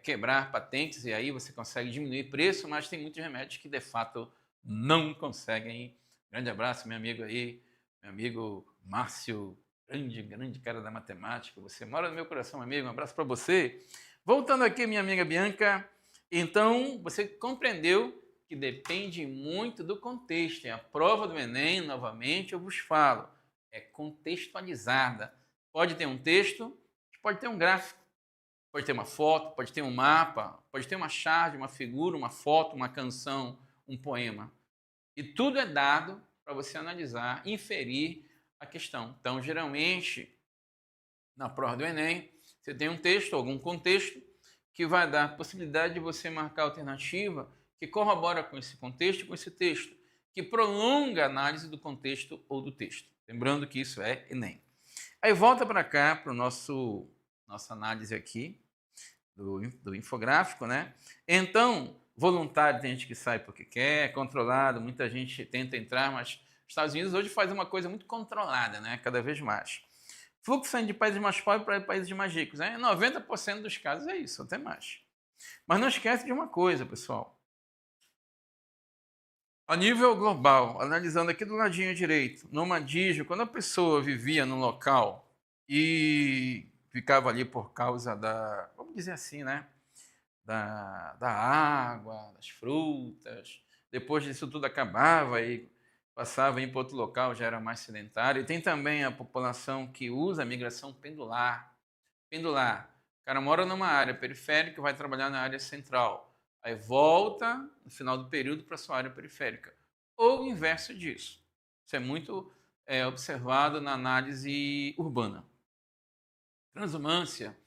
quebrar patentes e aí você consegue diminuir preço, mas tem muitos remédios que de fato não conseguem. Grande abraço, meu amigo aí, meu amigo Márcio, grande cara da matemática. Você mora no meu coração, amigo. Um abraço para você. Voltando aqui, minha amiga Bianca. Então, você compreendeu que depende muito do contexto. E a prova do Enem, novamente, eu vos falo, é contextualizada. Pode ter um texto, pode ter um gráfico, pode ter uma foto, pode ter um mapa, pode ter uma charge, uma figura, uma foto, uma canção, um poema. E tudo é dado para você analisar, inferir a questão. Então, geralmente, na prova do Enem, você tem um texto, algum contexto, que vai dar a possibilidade de você marcar a alternativa que corrobora com esse contexto, com esse texto, que prolonga a análise do contexto ou do texto. Lembrando que isso é Enem. Aí volta para cá, para nossa análise aqui, do infográfico, né? Então, voluntário tem gente que sai porque quer, controlado, muita gente tenta entrar, mas os Estados Unidos hoje faz uma coisa muito controlada, né? Cada vez mais. Fluxo saindo de países mais pobres para países mais ricos. Né? 90% dos casos é isso, até mais. Mas não esquece de uma coisa, pessoal. A nível global, analisando aqui do ladinho direito, nomadismo, quando a pessoa vivia num local e ficava ali por causa da, vamos dizer assim, né? Da água, das frutas, depois disso tudo acabava e passava em para outro local, já era mais sedentário. E tem também a população que usa a migração pendular. Pendular. O cara mora numa área periférica e vai trabalhar na área central. Aí volta no final do período para sua área periférica. Ou o inverso disso. Isso é muito observado na análise urbana. Transumância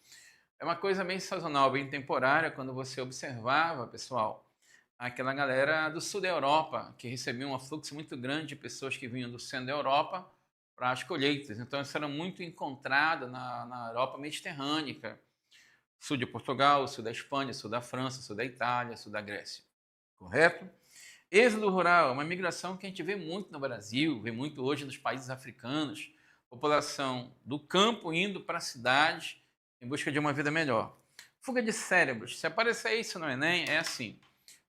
é uma coisa bem sazonal, bem temporária, quando você observava, pessoal, aquela galera do sul da Europa, que recebia um afluxo muito grande de pessoas que vinham do centro da Europa para as colheitas. Então, isso era muito encontrado na Europa mediterrânea, sul de Portugal, sul da Espanha, sul da França, sul da Itália, sul da Grécia. Correto? Êxodo rural é uma migração que a gente vê muito no Brasil, vê muito hoje nos países africanos. População do campo indo para a cidade em busca de uma vida melhor. Fuga de cérebros. Se aparecer isso no Enem, é assim.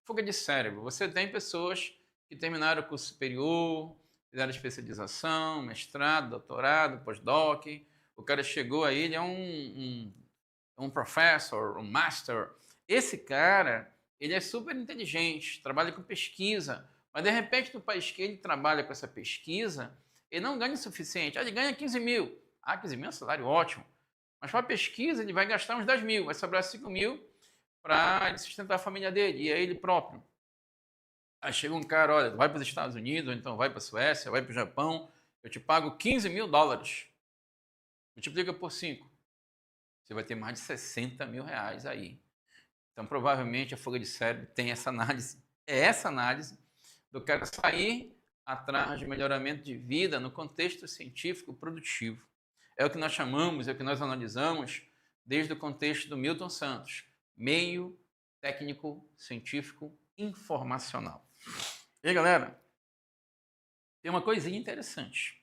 Fuga de cérebro. Você tem pessoas que terminaram o curso superior, fizeram especialização, mestrado, doutorado, pós-doc. O cara chegou aí, ele é um professor, um master. Esse cara, ele é super inteligente, trabalha com pesquisa, mas de repente no país que ele trabalha com essa pesquisa, ele não ganha o suficiente. Ele ganha 15 mil. 15 mil é um salário ótimo. Mas para a pesquisa ele vai gastar uns 10 mil, vai sobrar 5 mil para ele sustentar a família dele e é ele próprio. Aí chega um cara, olha, vai para os Estados Unidos, ou então vai para a Suécia, vai para o Japão, eu te pago 15 mil dólares. Multiplica por 5. Você vai ter mais de 60 mil reais aí. Então, provavelmente, a fuga de cérebro tem essa análise. É essa análise do cara sair atrás de melhoramento de vida no contexto científico produtivo. É o que nós chamamos, é o que nós analisamos desde o contexto do Milton Santos. Meio técnico, científico, informacional. E aí, galera, tem uma coisinha interessante.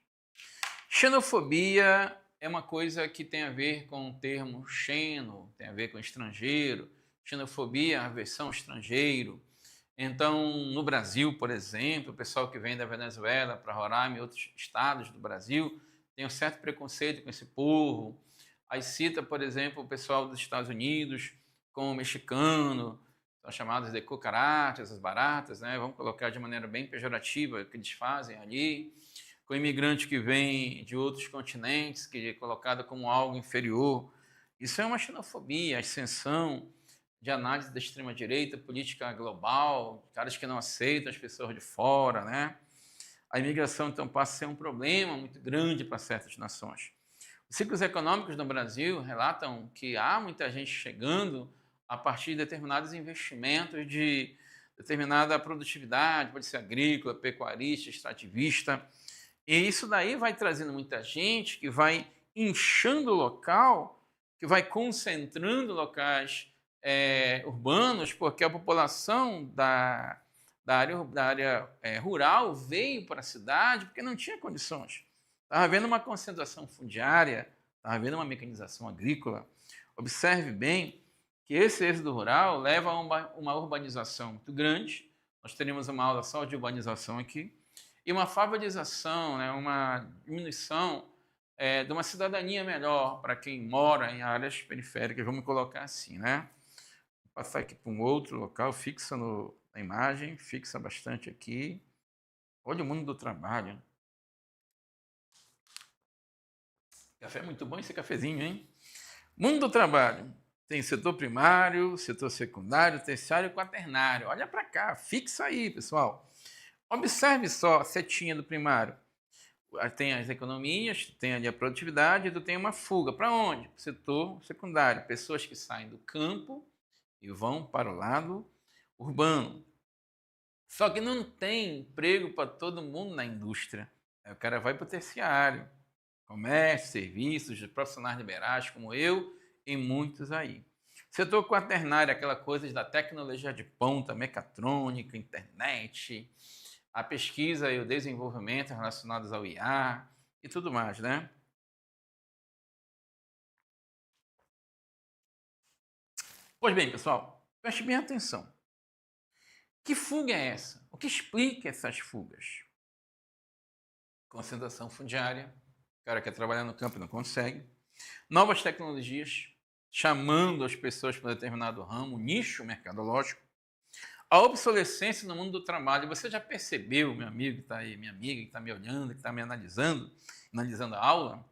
Xenofobia é uma coisa que tem a ver com o termo xeno, tem a ver com estrangeiro. Xenofobia é a versão estrangeiro. Então, no Brasil, por exemplo, o pessoal que vem da Venezuela para Roraima e outros estados do Brasil tem um certo preconceito com esse povo. Aí cita, por exemplo, o pessoal dos Estados Unidos com o mexicano, são chamados de cucarachas, as baratas, né? Vamos colocar de maneira bem pejorativa o que eles fazem ali. Com imigrante que vem de outros continentes, que é colocado como algo inferior. Isso é uma xenofobia, a ascensão de análise da extrema-direita, política global, caras que não aceitam as pessoas de fora, né? A imigração, então, passa a ser um problema muito grande para certas nações. Os ciclos econômicos no Brasil relatam que há muita gente chegando a partir de determinados investimentos de determinada produtividade, pode ser agrícola, pecuarista, extrativista. E isso daí vai trazendo muita gente que vai inchando o local, que vai concentrando locais urbanos, porque a população da área rural veio para a cidade porque não tinha condições. Estava havendo uma concentração fundiária, estava havendo uma mecanização agrícola. Observe bem que esse êxodo rural leva a uma urbanização muito grande. Nós teremos uma aula só de urbanização aqui. E uma favorização, né, uma diminuição de uma cidadania melhor para quem mora em áreas periféricas, vamos colocar assim, né? Vou passar aqui para um outro local, fixa na imagem, fixa bastante aqui. Olha o mundo do trabalho. Café é muito bom esse cafezinho, hein? Mundo do trabalho. Tem setor primário, setor secundário, terciário e quaternário. Olha para cá, fixa aí, pessoal. Observe só a setinha do primário. Tem as economias, tem ali a produtividade, tu tem uma fuga. Para onde? Para o setor secundário. Pessoas que saem do campo e vão para o lado urbano. Só que não tem emprego para todo mundo na indústria. Aí o cara vai para o terciário. Comércio, serviços, profissionais liberais como eu e muitos aí. Setor quaternário, aquela coisa da tecnologia de ponta, mecatrônica, internet, a pesquisa e o desenvolvimento relacionados ao IA e tudo mais, né? Pois bem, pessoal, preste bem atenção. Que fuga é essa? O que explica essas fugas? Concentração fundiária, o cara quer trabalhar no campo e não consegue. Novas tecnologias, chamando as pessoas para determinado ramo, nicho mercadológico. A obsolescência no mundo do trabalho. Você já percebeu, meu amigo que está aí, minha amiga que está me olhando, que está me analisando a aula,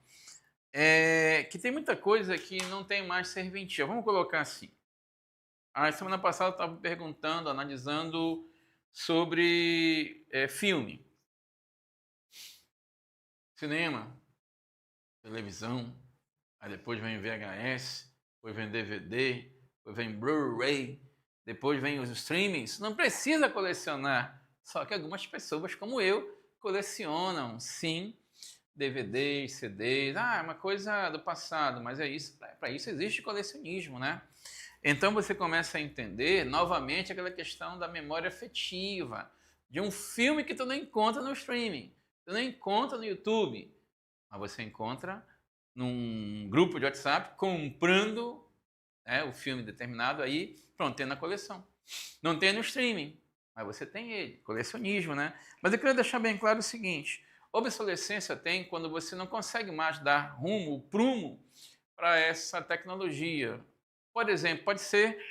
que tem muita coisa que não tem mais serventia. Vamos colocar assim. A semana passada eu estava perguntando, analisando sobre filme, cinema, televisão, aí depois vem VHS, depois vem DVD, depois vem Blu-ray, depois vem os streamings. Não precisa colecionar, só que algumas pessoas, como eu, colecionam, sim, DVDs, CDs. É uma coisa do passado, mas é isso. Para isso existe colecionismo, né? Então você começa a entender novamente aquela questão da memória afetiva, de um filme que tu não encontra no streaming, tu não encontra no YouTube. Mas você encontra num grupo de WhatsApp comprando, né, o filme determinado aí, pronto, tem na coleção. Não tem no streaming, mas você tem ele, colecionismo, né? Mas eu queria deixar bem claro o seguinte: obsolescência tem quando você não consegue mais dar rumo, prumo para essa tecnologia. Por exemplo, pode ser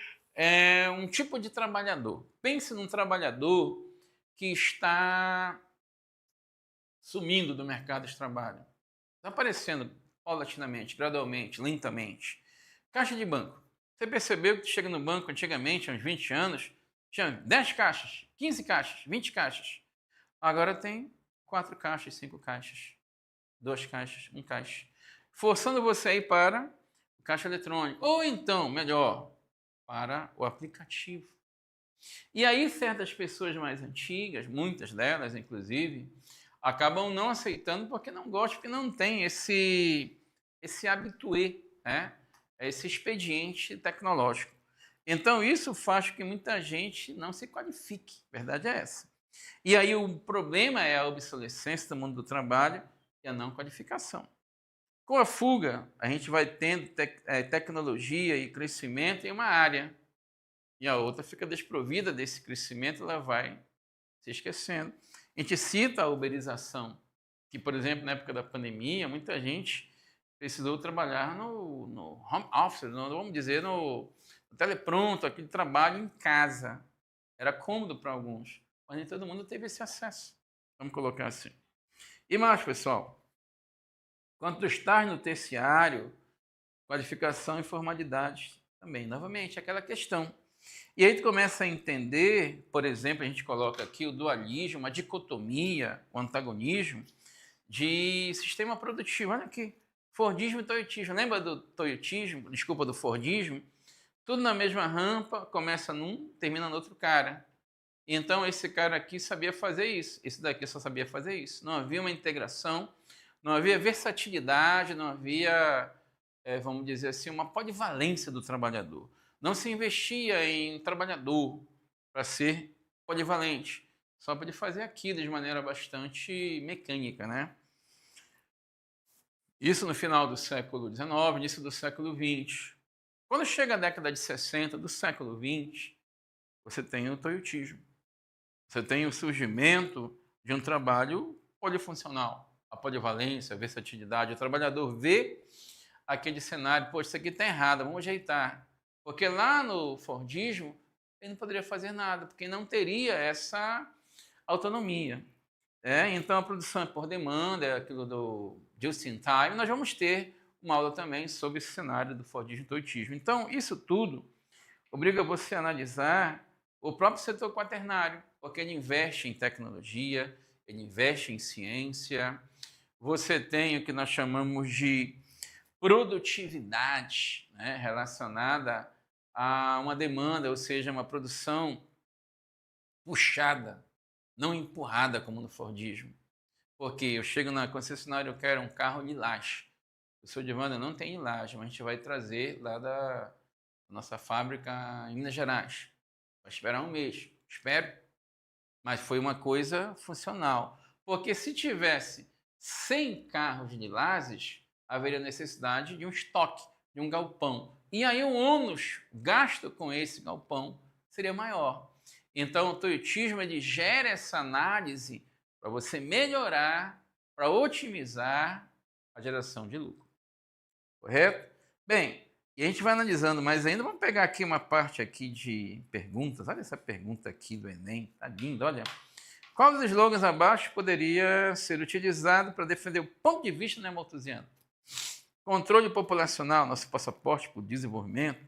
um tipo de trabalhador. Pense num trabalhador que está sumindo do mercado de trabalho. Está aparecendo paulatinamente, gradualmente, lentamente. Caixa de banco. Você percebeu que chega no banco antigamente, há uns 20 anos, tinha 10 caixas, 15 caixas, 20 caixas. Agora tem 4 caixas, 5 caixas, 2 caixas, 1 caixa. Forçando você a ir para o caixa eletrônico. Ou então, melhor, para o aplicativo. E aí certas pessoas mais antigas, muitas delas inclusive, acabam não aceitando porque não gostam, porque não tem esse habitué, né? Esse expediente tecnológico. Então isso faz com que muita gente não se qualifique, a verdade é essa. E aí o problema é a obsolescência do mundo do trabalho e a não qualificação. Com a fuga, a gente vai tendo tecnologia e crescimento em uma área, e a outra fica desprovida desse crescimento, ela vai se esquecendo. A gente cita a uberização, que, por exemplo, na época da pandemia, muita gente precisou trabalhar no home office, vamos dizer, no telepronto, aquele trabalho em casa. Era cômodo para alguns, mas nem todo mundo teve esse acesso. Vamos colocar assim. E mais, pessoal, quando tu estás no terciário, qualificação e formalidades também. Novamente, aquela questão. E aí tu começa a entender, por exemplo, a gente coloca aqui o dualismo, a dicotomia, o antagonismo de sistema produtivo. Olha aqui, Fordismo e Toyotismo. Lembra do Toyotismo? Desculpa, do Fordismo? Tudo na mesma rampa, começa num, termina no outro cara. Então esse cara aqui sabia fazer isso, esse daqui só sabia fazer isso. Não havia uma integração, não havia versatilidade, não havia, vamos dizer assim, uma polivalência do trabalhador. Não se investia em trabalhador para ser polivalente, só para ele fazer aquilo de maneira bastante mecânica, né? Isso no final do século XIX, início do século XX. Quando chega a década de 60 do século XX, você tem o toyotismo. Você tem o surgimento de um trabalho polifuncional, a polivalência, a versatilidade. O trabalhador vê aquele cenário, poxa, isso aqui está errado, vamos ajeitar. Porque lá no Fordismo, ele não poderia fazer nada, porque não teria essa autonomia. Então, a produção é por demanda, é aquilo do just in time. Nós vamos ter uma aula também sobre esse cenário do Fordismo e toyotismo. Então, isso tudo obriga você a analisar o próprio setor quaternário, porque ele investe em tecnologia, ele investe em ciência. Você tem o que nós chamamos de produtividade, né, relacionada a uma demanda, ou seja, uma produção puxada, não empurrada como no Fordismo. Porque eu chego na concessionária, eu quero um carro lilás. O senhor Divanda não tem lilás, mas a gente vai trazer lá da nossa fábrica em Minas Gerais. Vai esperar um mês. Espero. Mas foi uma coisa funcional. Porque se tivesse 100 carros lilases, haveria necessidade de um estoque, de um galpão. E aí o ônus gasto com esse galpão seria maior. Então o toyotismo ele gera essa análise para você melhorar, para otimizar a geração de lucro. Correto? Bem, e a gente vai analisando mais ainda. Vamos pegar aqui uma parte aqui de perguntas. Olha essa pergunta aqui do Enem. Tá lindo, olha. Qual dos slogans abaixo poderia ser utilizado para defender o ponto de vista neomalthusiano? Controle populacional, nosso passaporte para o desenvolvimento.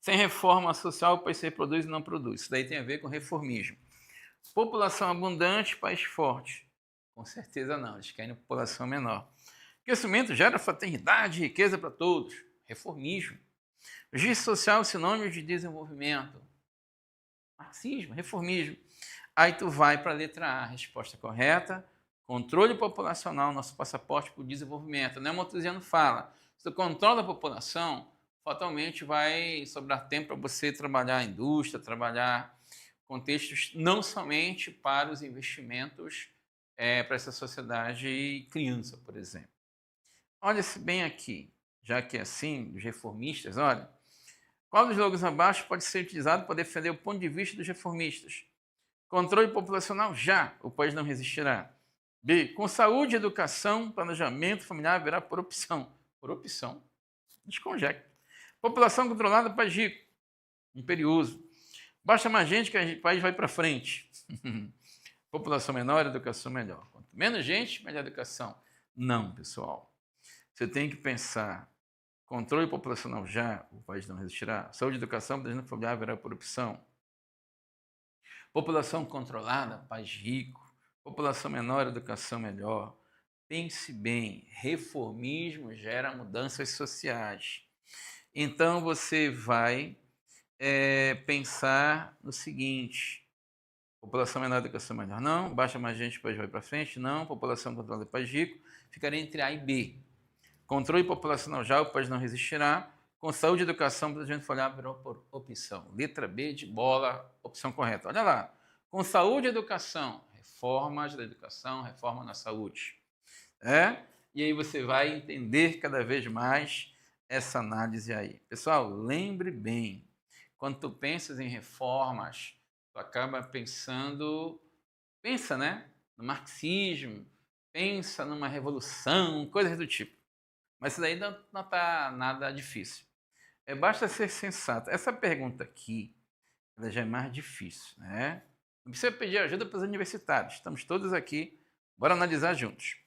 Sem reforma social, o país se reproduz e não produz. Isso daí tem a ver com reformismo. População abundante, país forte. Com certeza não, eles querem população menor. Crescimento gera fraternidade e riqueza para todos. Reformismo. Justiça social, sinônimo de desenvolvimento. Marxismo, reformismo. Aí tu vai para a letra A, resposta correta. Controle populacional, nosso passaporte para o desenvolvimento. O neomalthusiano fala, se tu controla a população, fatalmente vai sobrar tempo para você trabalhar a indústria, trabalhar contextos não somente para os investimentos para essa sociedade criança, por exemplo. Olha-se bem aqui, já que é assim, dos reformistas, olha. Qual dos logos abaixo pode ser utilizado para defender o ponto de vista dos reformistas? Controle populacional já, o país não resistirá. B. Com saúde, educação, planejamento familiar haverá por opção. Por opção? Desconjecta. População controlada, país rico. Imperioso. Basta mais gente que o país vai para frente. População menor, educação melhor. Quanto menos gente, melhor educação. Não, pessoal. Você tem que pensar. Controle populacional já, o país não resistirá. Saúde e educação, planejamento familiar haverá por opção. População controlada, país rico. População menor, educação melhor. Pense bem, reformismo gera mudanças sociais. Então você vai pensar no seguinte: população menor, educação melhor, não. Baixa mais gente, o país vai para frente, não. População controlada, país rico. Ficaria entre A e B. Controle populacional já, o país não resistirá. Com saúde e educação, planejamento familiar virou por opção. Letra B de bola, opção correta. Olha lá. Com saúde e educação, reformas da educação, reforma na saúde. E aí você vai entender cada vez mais essa análise aí. Pessoal, lembre bem, quando tu pensas em reformas, tu acaba pensando, né, no marxismo, pensa numa revolução, coisas do tipo. Mas isso daí não está nada difícil. Basta ser sensato. Essa pergunta aqui, ela já é mais difícil, né? Não precisa pedir ajuda para os universitários. Estamos todos aqui, bora analisar juntos.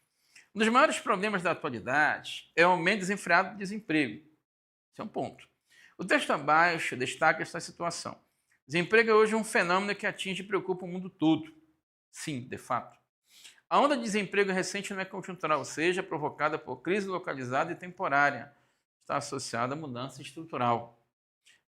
Um dos maiores problemas da atualidade é o aumento desenfreado do desemprego. Esse é um ponto. O texto abaixo destaca esta situação. Desemprego é hoje um fenômeno que atinge e preocupa o mundo todo. Sim, de fato. A onda de desemprego recente não é conjuntural, ou seja, provocada por crise localizada e temporária. Está associada à mudança estrutural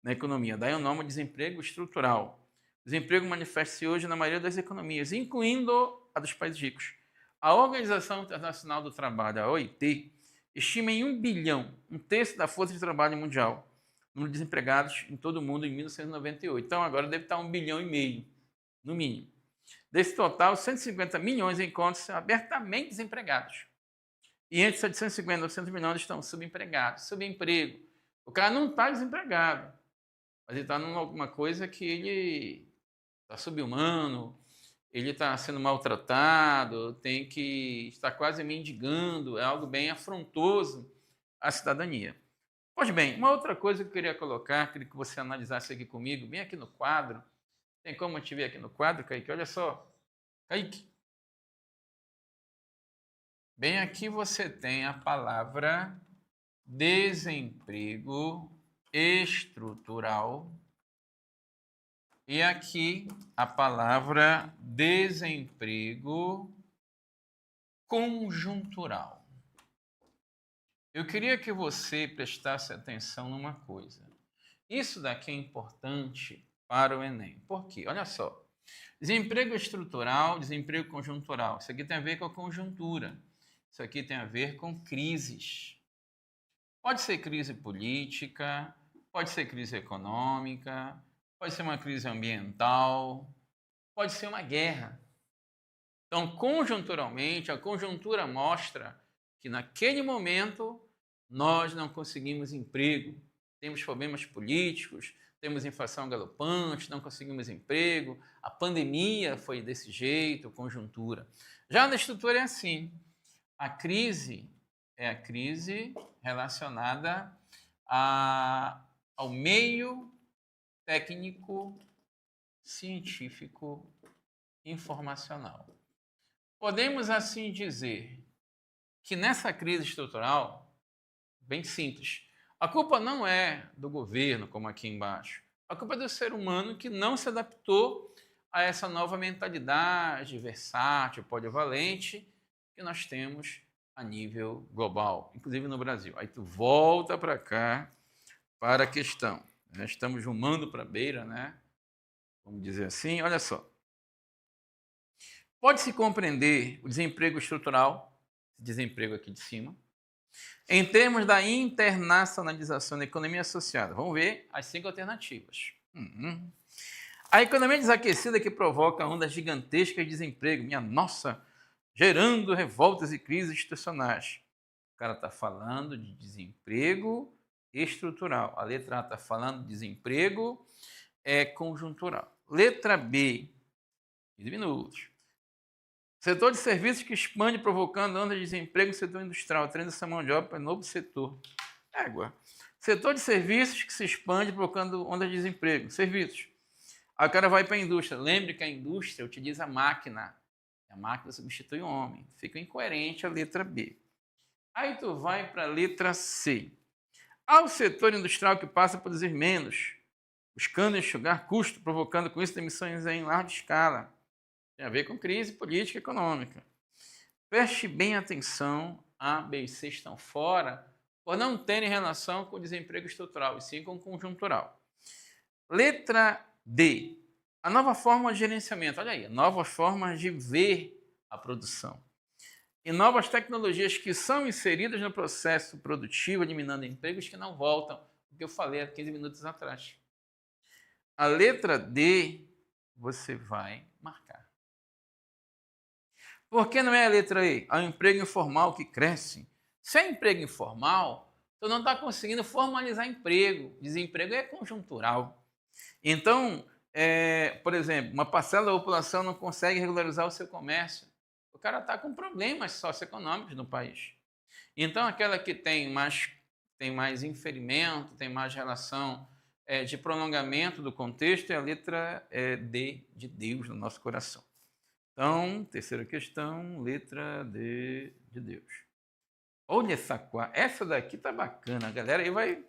na economia. Daí o nome desemprego estrutural. O desemprego manifesta-se hoje na maioria das economias, incluindo a dos países ricos. A Organização Internacional do Trabalho, a OIT, estima em 1 bilhão, um terço da força de trabalho mundial, número de desempregados em todo o mundo em 1998. Então agora deve estar 1,5 bilhão, no mínimo. Desse total, 150 milhões encontram-se abertamente desempregados. E entre 750 e 900 milhões estão subempregados. Subemprego. O cara não está desempregado, mas ele está em alguma coisa que ele está subhumano, ele está sendo maltratado, está quase mendigando, é algo bem afrontoso à cidadania. Pois bem, uma outra coisa que eu queria colocar, queria que você analisasse aqui comigo, bem aqui no quadro. Tem como eu te ver aqui no quadro, Kaique? Olha só. Kaique. Bem aqui você tem a palavra desemprego estrutural e aqui a palavra desemprego conjuntural. Eu queria que você prestasse atenção numa coisa. Isso daqui é importante para o Enem. Por quê? Olha só. Desemprego estrutural, desemprego conjuntural. Isso aqui tem a ver com a conjuntura. Isso aqui tem a ver com crises. Pode ser crise política, pode ser crise econômica, pode ser uma crise ambiental, pode ser uma guerra. Então, conjunturalmente, a conjuntura mostra que naquele momento nós não conseguimos emprego, temos problemas políticos, temos inflação galopante, não conseguimos emprego, a pandemia foi desse jeito, conjuntura. Já na estrutura é assim, a crise é a crise relacionada ao meio técnico, científico, informacional. Podemos assim dizer que nessa crise estrutural, bem simples, a culpa não é do governo, como aqui embaixo. A culpa é do ser humano que não se adaptou a essa nova mentalidade versátil, polivalente, que nós temos a nível global, inclusive no Brasil. Aí tu volta para cá, para a questão. Estamos rumando para a beira, né? Vamos dizer assim, olha só. Pode-se compreender o desemprego estrutural, desemprego aqui de cima, em termos da internacionalização da economia associada. Vamos ver as 5 alternativas. A economia desaquecida que provoca ondas gigantescas de desemprego. Minha nossa, gerando revoltas e crises institucionais. O cara está falando de desemprego estrutural. A letra A está falando de desemprego conjuntural. Letra B, 15 minutos. Setor de serviços que expande, provocando onda de desemprego no setor industrial, atraindo essa mão de obra para novo setor. Égua. Setor de serviços que se expande, provocando onda de desemprego. Serviços. Aí o cara vai para a indústria. Lembre que a indústria utiliza a máquina. A máquina substitui o homem. Fica incoerente a letra B. Aí tu vai para a letra C. Ao setor industrial que passa a produzir menos, buscando enxugar custo, provocando com isso demissões em larga escala. Tem a ver com crise política e econômica. Preste bem atenção, A, B e C estão fora por não terem relação com o desemprego estrutural, e sim com o conjuntural. Letra D. A nova forma de gerenciamento. Olha aí, novas formas de ver a produção. E novas tecnologias que são inseridas no processo produtivo, eliminando empregos que não voltam, o que eu falei há 15 minutos atrás. A letra D, você vai marcar. Por que não é a letra E? É o emprego informal que cresce. Se é emprego informal, tu não está conseguindo formalizar emprego. Desemprego é conjuntural. Então, por exemplo, uma parcela da população não consegue regularizar o seu comércio. O cara está com problemas socioeconômicos no país. Então, aquela que tem mais inferimento, tem mais relação de prolongamento do contexto é a letra D de Deus no nosso coração. Então, terceira questão, letra D de Deus. Olha essa daqui tá bacana, a galera aí vai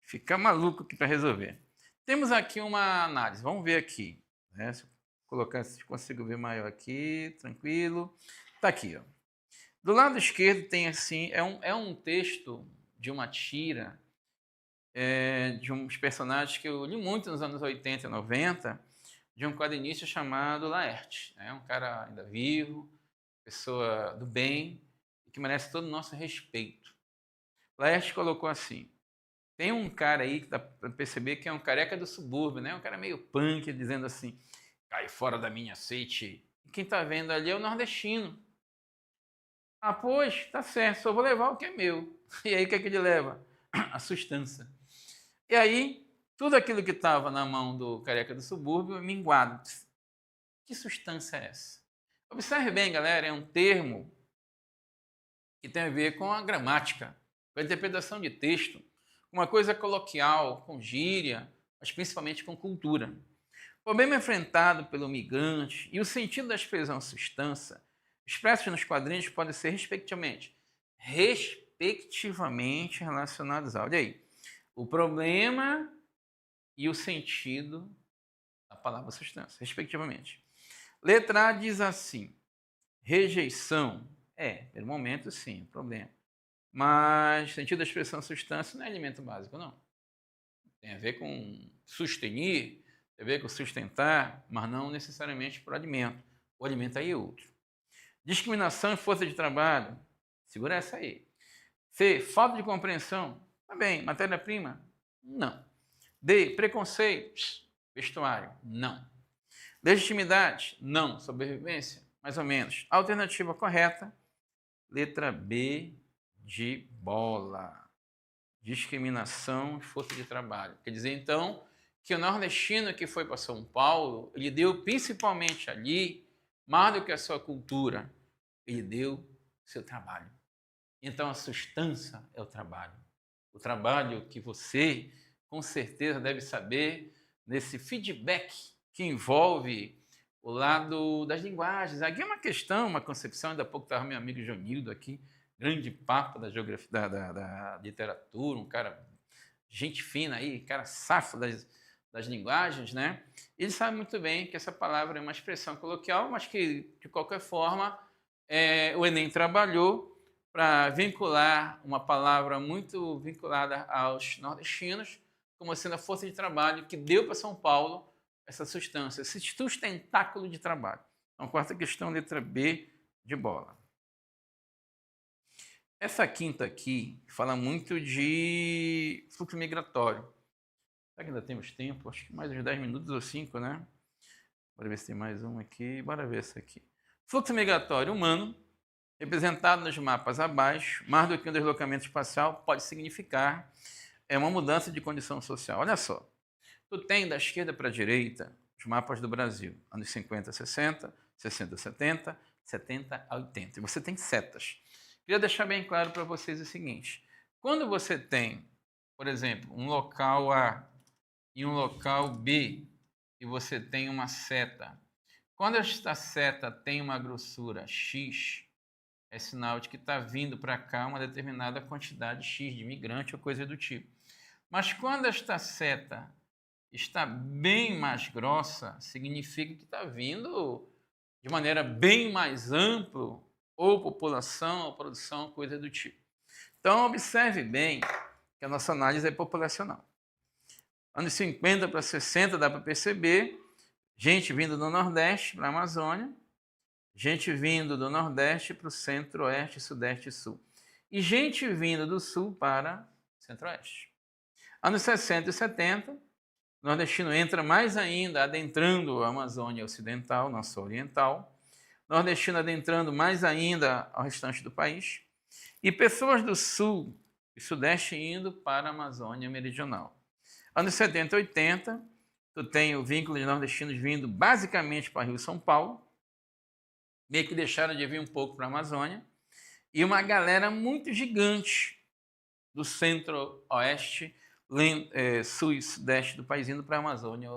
ficar maluco aqui para resolver. Temos aqui uma análise, vamos ver aqui. Né? Se eu colocar, se consigo ver maior aqui, tranquilo. Tá aqui, ó. Do lado esquerdo tem assim, é um texto de uma tira de uns personagens que eu li muito nos anos 80 e 90, de um quadrinista chamado Laerte. Um cara ainda vivo, pessoa do bem, que merece todo o nosso respeito. Laerte colocou assim, tem um cara aí que dá para perceber que é um careca do subúrbio, né? Um cara meio punk, dizendo assim, cai fora da minha sede. E quem está vendo ali é o nordestino. Ah, pois, tá certo, só vou levar o que é meu. E aí o que é que ele leva? A sustância. E aí, tudo aquilo que estava na mão do careca do subúrbio é minguado. Que sustância é essa? Observe bem, galera, é um termo que tem a ver com a gramática, com a interpretação de texto, uma coisa coloquial, com gíria, mas principalmente com cultura. O problema enfrentado pelo migrante e o sentido da expressão sustância, expressos nos quadrinhos, podem ser respectivamente relacionados a, olha aí, o problema e o sentido da palavra sustância, respectivamente. Letra A diz assim, rejeição. Pelo momento sim, problema. Mas sentido da expressão sustância não é alimento básico, não. Tem a ver com sustenir, tem a ver com sustentar, mas não necessariamente por alimento. O alimento aí é outro. Discriminação e força de trabalho. Segura essa aí. C, falta de compreensão. Tá bem. Matéria-prima? Não. D, preconceito. Vestuário? Não. Legitimidade? Não. Sobrevivência? Mais ou menos. Alternativa correta, letra B de bola. Discriminação e força de trabalho. Quer dizer, então, que o nordestino que foi para São Paulo, ele deu principalmente ali, mais do que a sua cultura, ele deu seu trabalho. Então, a sustância é o trabalho. O trabalho que você, com certeza, deve saber nesse feedback que envolve o lado das linguagens. Aqui é uma questão, uma concepção, ainda há pouco estava meu amigo Jonildo aqui, grande papa da geografia, da literatura, um cara, gente fina aí, cara safo das linguagens, né? Ele sabe muito bem que essa palavra é uma expressão coloquial, mas que, de qualquer forma, o Enem trabalhou para vincular uma palavra muito vinculada aos nordestinos, como sendo a força de trabalho que deu para São Paulo essa sustância, esse sustentáculo de trabalho. Então, quarta questão, letra B de bola. Essa quinta aqui fala muito de fluxo migratório. Será que ainda temos tempo? Acho que mais uns 10 minutos ou 5, né? Bora ver se tem mais um aqui. Bora ver essa aqui. Fluxo migratório humano, representado nos mapas abaixo, mais do que um deslocamento espacial, pode significar uma mudança de condição social. Olha só, tu tem da esquerda para a direita os mapas do Brasil, anos 50 a 60, 60 a 70, 70 a 80. E você tem setas. Queria deixar bem claro para vocês o seguinte: quando você tem, por exemplo, um local A e um local B, e você tem uma seta, quando esta seta tem uma grossura X, é sinal de que está vindo para cá uma determinada quantidade X de imigrante ou coisa do tipo. Mas quando esta seta está bem mais grossa, significa que está vindo de maneira bem mais ampla, ou população, ou produção, coisa do tipo. Então, observe bem que a nossa análise é populacional. Anos 50 para 60 dá para perceber gente vindo do Nordeste para a Amazônia, gente vindo do Nordeste para o Centro-Oeste, Sudeste e Sul. E gente vindo do Sul para o Centro-Oeste. Anos 60 e 70, o nordestino entra mais ainda adentrando a Amazônia Ocidental, nossa oriental. Nordestino adentrando mais ainda ao restante do país. E pessoas do Sul e Sudeste indo para a Amazônia Meridional. Anos 70 e 80, tu tem o vínculo de nordestinos vindo basicamente para Rio e São Paulo, meio que deixaram de vir um pouco para a Amazônia, e uma galera muito gigante do centro-oeste, sul e sudeste do país indo para a Amazônia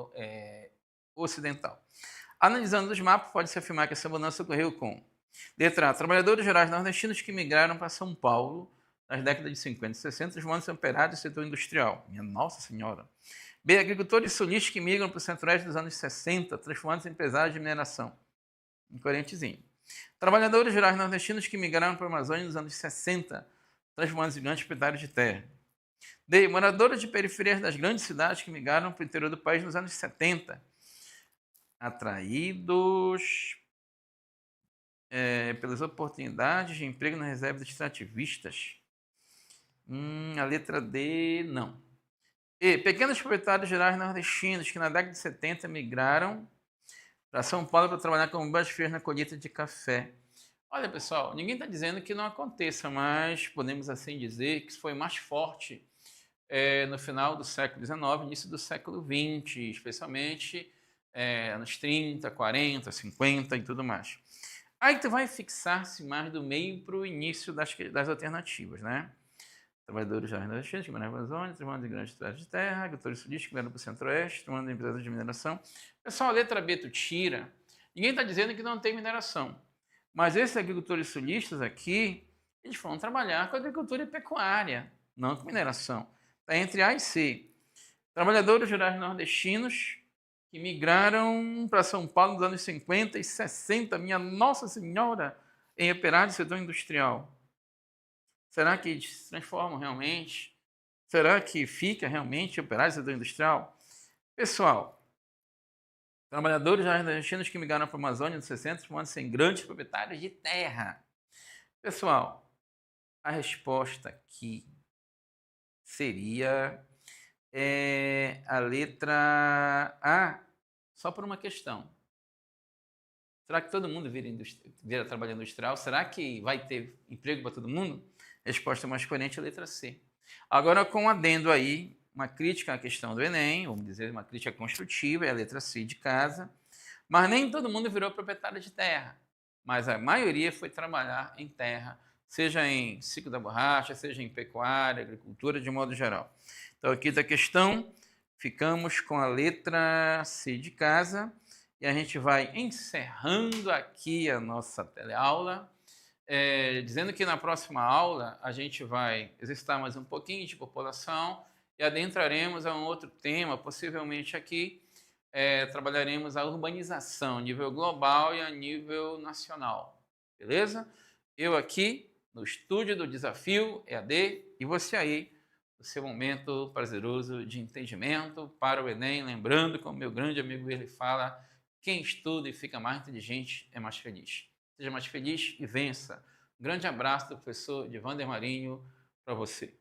Ocidental. Analisando os mapas, pode-se afirmar que essa mudança ocorreu com: letra A, trabalhadores gerais nordestinos que migraram para São Paulo nas décadas de 50 e 60, transformando-se em operários do setor industrial. Minha Nossa Senhora! B, agricultores sulistas que migram para o centro-oeste dos anos 60, transformando-se em empresários de mineração. Um corentezinho. Trabalhadores rurais nordestinos que migraram para a Amazônia nos anos 60, transformando-se em grandes proprietários de terra. D, moradores de periferias das grandes cidades que migraram para o interior do país nos anos 70, atraídos pelas oportunidades de emprego nas reservas extrativistas. A letra D, não. E, pequenos proprietários rurais nordestinos que na década de 70 migraram para São Paulo para trabalhar como boas-feiras na colheita de café. Olha, pessoal, ninguém está dizendo que não aconteça, mas podemos assim dizer que isso foi mais forte no final do século XIX, início do século XX, especialmente anos 30, 40, 50 e tudo mais. Aí tu vai fixar-se mais do meio para o início das alternativas, né? Trabalhadores nordestinos que mineram a Amazônia, transformando em grandes cidades de terra, agricultores sulistas que mineram para o centro-oeste, transformando em empresas de mineração. Pessoal, a letra B tu tira. Ninguém está dizendo que não tem mineração. Mas esses agricultores sulistas aqui, eles vão trabalhar com agricultura e pecuária, não com mineração. Está entre A e C. Trabalhadores rurais nordestinos que migraram para São Paulo nos anos 50 e 60, minha Nossa Senhora, em operários do setor industrial. Será que eles se transformam realmente? Será que fica realmente operários do setor industrial? Pessoal, trabalhadores nordestinos que migraram para a Amazônia nos 60 transformando-se em grandes proprietários de terra. Pessoal, a resposta aqui seria a letra A, só por uma questão. Será que todo mundo vira trabalho industrial? Será que vai ter emprego para todo mundo? Resposta mais coerente é a letra C. Agora, com um adendo aí, uma crítica à questão do Enem, vamos dizer, uma crítica construtiva, é a letra C de casa, mas nem todo mundo virou proprietário de terra, mas a maioria foi trabalhar em terra, seja em ciclo da borracha, seja em pecuária, agricultura, de modo geral. Então, aqui da questão, ficamos com a letra C de casa, e a gente vai encerrando aqui a nossa teleaula, dizendo que na próxima aula a gente vai exercitar mais um pouquinho de população e adentraremos a um outro tema, possivelmente aqui trabalharemos a urbanização a nível global e a nível nacional, beleza? Eu aqui no estúdio do Desafio EAD e você aí no seu momento prazeroso de entendimento para o Enem, lembrando, como meu grande amigo ele fala, quem estuda e fica mais inteligente é mais feliz. Seja mais feliz e vença. Um grande abraço do professor Divander Marinho para você.